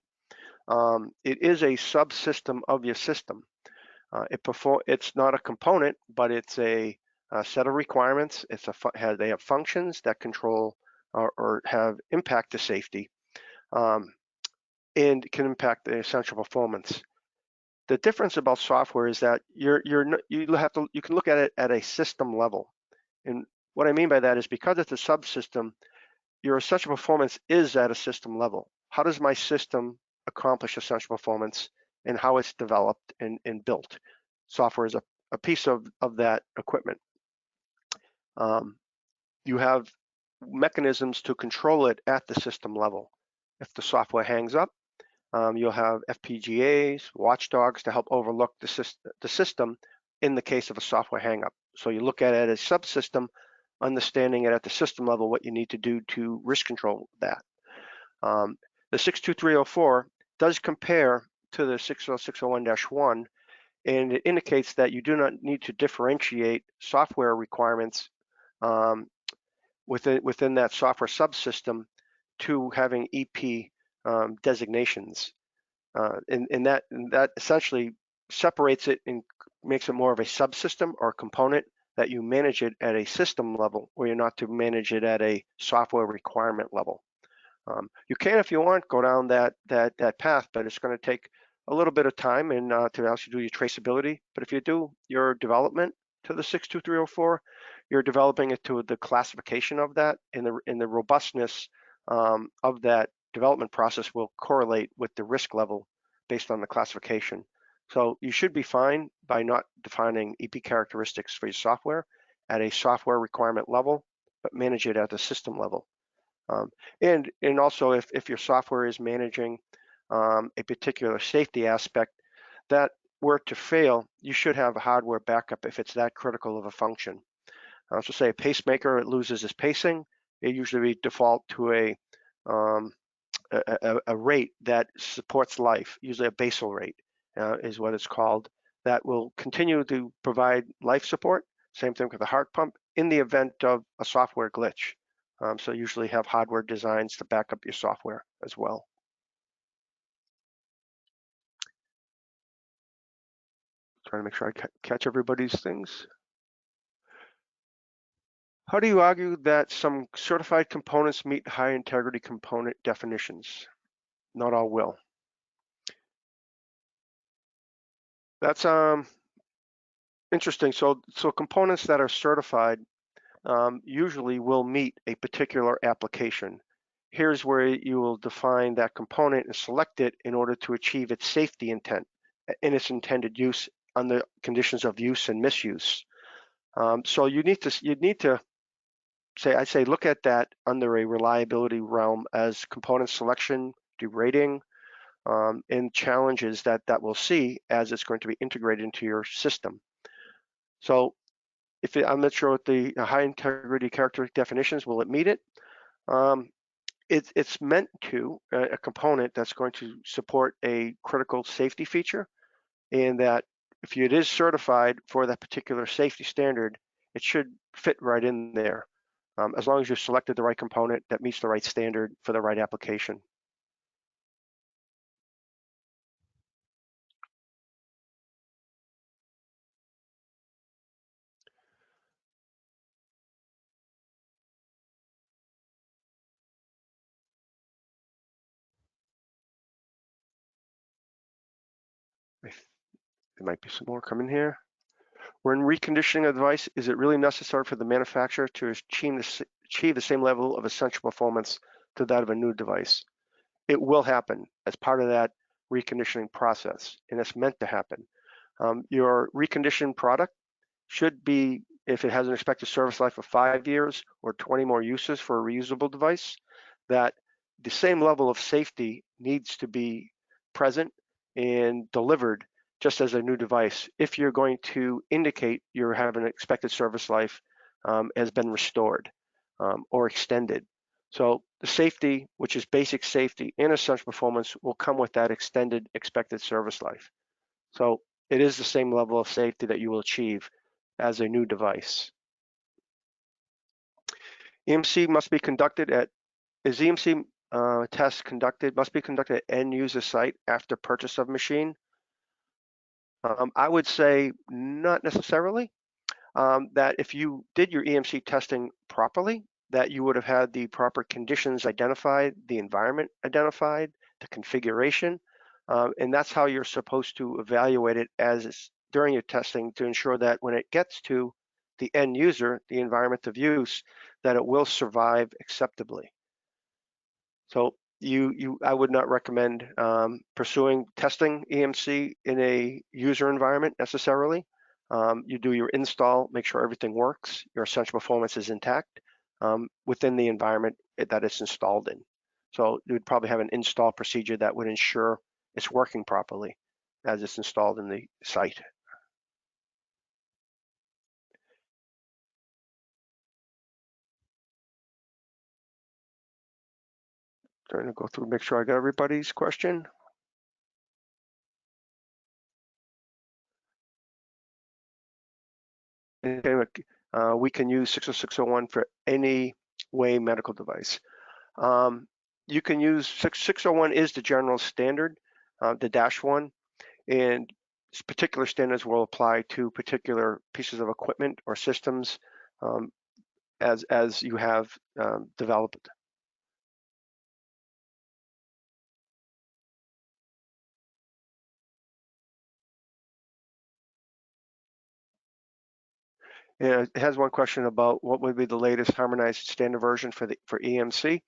It is a subsystem of your system. It's not a component, but it's a set of requirements. They have functions that control or have impact to safety, and can impact the essential performance. The difference about software is that you can look at it at a system level, and what I mean by that is because it's a subsystem, your essential performance is at a system level. How does my system accomplish essential performance, and how it's developed and built? Software is a piece of that equipment. You have mechanisms to control it at the system level. If the software hangs up, you'll have FPGAs, watchdogs to help overlook the system in the case of a software hang-up. So you look at it as a subsystem, understanding it at the system level, what you need to do to risk control that. The 62304 does compare to the 60601-1, and it indicates that you do not need to differentiate software requirements within that software subsystem to having EP designations. And that essentially separates it and makes it more of a subsystem or a component that you manage it at a system level, where you're not to manage it at a software requirement level. You can, if you want, go down that path, but it's going to take a little bit of time and to actually do your traceability. But if you do your development to the 62304, you're developing it to the classification of that, and the robustness of that development process will correlate with the risk level based on the classification. So you should be fine by not defining EP characteristics for your software at a software requirement level, but manage it at the system level. And also, if your software is managing a particular safety aspect that were to fail, you should have a hardware backup if it's that critical of a function. So say a pacemaker, it loses its pacing, it usually default to a rate that supports life, usually a basal rate is what it's called, that will continue to provide life support. Same thing with a heart pump in the event of a software glitch. So usually have hardware designs to back up your software as well. Trying to make sure I catch everybody's things. How do you argue that some certified components meet high integrity component definitions? Not all will. That's interesting. So components that are certified usually will meet a particular application. here's where you will define that component and select it in order to achieve its safety intent in its intended use on the conditions of use and misuse. So you need to say, I'd say look at that under a reliability realm as component selection, derating, and challenges that we'll see as it's going to be integrated into your system. So I'm not sure what the high integrity characteristic definitions, will it meet it? It's meant to, a component that's going to support a critical safety feature, and that if it is certified for that particular safety standard, it should fit right in there, as long as you've selected the right component that meets the right standard for the right application. There might be some more coming here. When reconditioning a device, is it really necessary for the manufacturer to achieve the same level of essential performance to that of a new device? It will happen as part of that reconditioning process, and it's meant to happen. Your reconditioned product should be, if it has an expected service life of 5 years or 20 more uses for a reusable device, that the same level of safety needs to be present and delivered just as a new device if you're going to indicate you have an expected service life has been restored or extended. So the safety, which is basic safety and essential performance, will come with that extended expected service life. So it is the same level of safety that you will achieve as a new device. EMC must be conducted at, is EMC test conducted, must be conducted at end user site after purchase of machine? I would say not necessarily. That if you did your EMC testing properly, that you would have had the proper conditions identified, the environment identified, the configuration, and that's how you're supposed to evaluate it as during your testing to ensure that when it gets to the end user, the environment of use, that it will survive acceptably. So I would not recommend pursuing testing EMC in a user environment necessarily. You do your install, make sure everything works, your essential performance is intact within the environment that it's installed in. So you would probably have an install procedure that would ensure it's working properly as it's installed in the site. Trying to go through, make sure I got everybody's question. We can use 60601 for any way medical device. You can use 601 is the general standard, the -1, and particular standards will apply to particular pieces of equipment or systems as you have developed. And it has one question about what would be the latest harmonized standard version for EMC.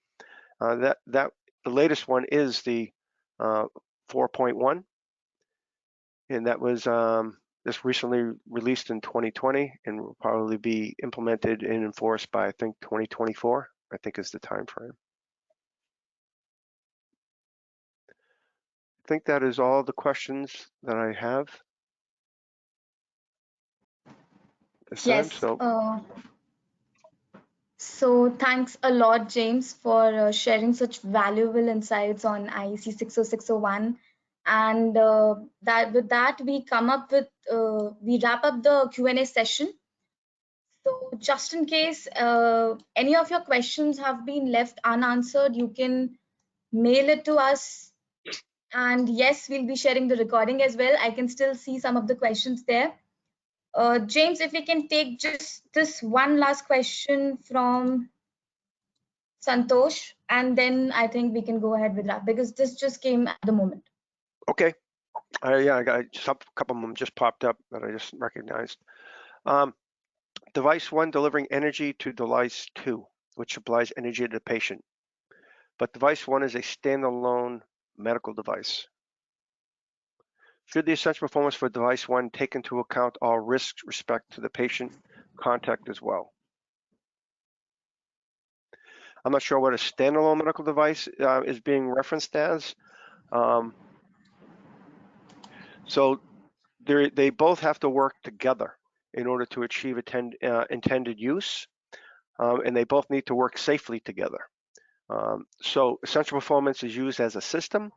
The latest one is the 4.1, and that was just recently released in 2020 and will probably be implemented and enforced by, I think, 2024, I think is the time frame. I think that is all the questions that I have. Yes. So thanks a lot, James, for sharing such valuable insights on IEC 60601. And with that, we wrap up the Q&A session. So just in case any of your questions have been left unanswered, you can mail it to us. And yes, we'll be sharing the recording as well. I can still see some of the questions there. James, if we can take just this one last question from Santosh, and then I think we can go ahead with that because this just came at the moment. Okay. Yeah, I got just a couple of them just popped up that I just recognized. Device 1 delivering energy to device 2, which supplies energy to the patient. but device 1 is a standalone medical device. Should the essential performance for device 1 take into account all risks with respect to the patient contact as well? I'm not sure what a standalone medical device is being referenced as. So they both have to work together in order to achieve intended use, and they both need to work safely together. So essential performance is used as a system,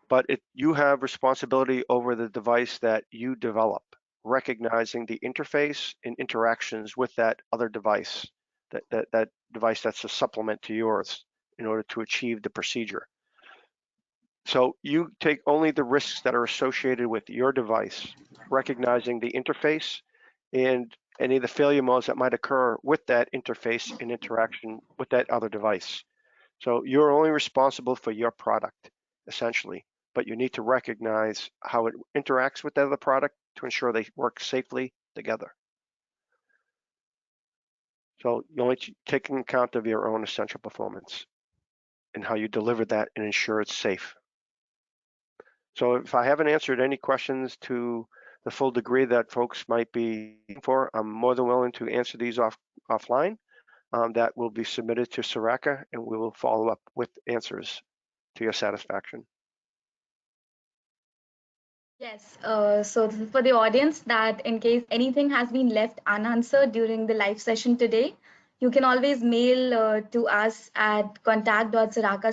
but you have responsibility over the device that you develop, recognizing the interface and interactions with that other device, that device that's a supplement to yours in order to achieve the procedure. So you take only the risks that are associated with your device, recognizing the interface and any of the failure modes that might occur with that interface in interaction with that other device. So you're only responsible for your product, essentially, but you need to recognize how it interacts with the other product to ensure they work safely together. So you're only taking account of your own essential performance and how you deliver that and ensure it's safe. So if I haven't answered any questions to the full degree that folks might be looking for, I'm more than willing to answer these offline. That will be submitted to Saraca, and we will follow up with answers to your satisfaction. Yes, so this is for the audience that in case anything has been left unanswered during the live session today, you can always mail to us at contact.saraca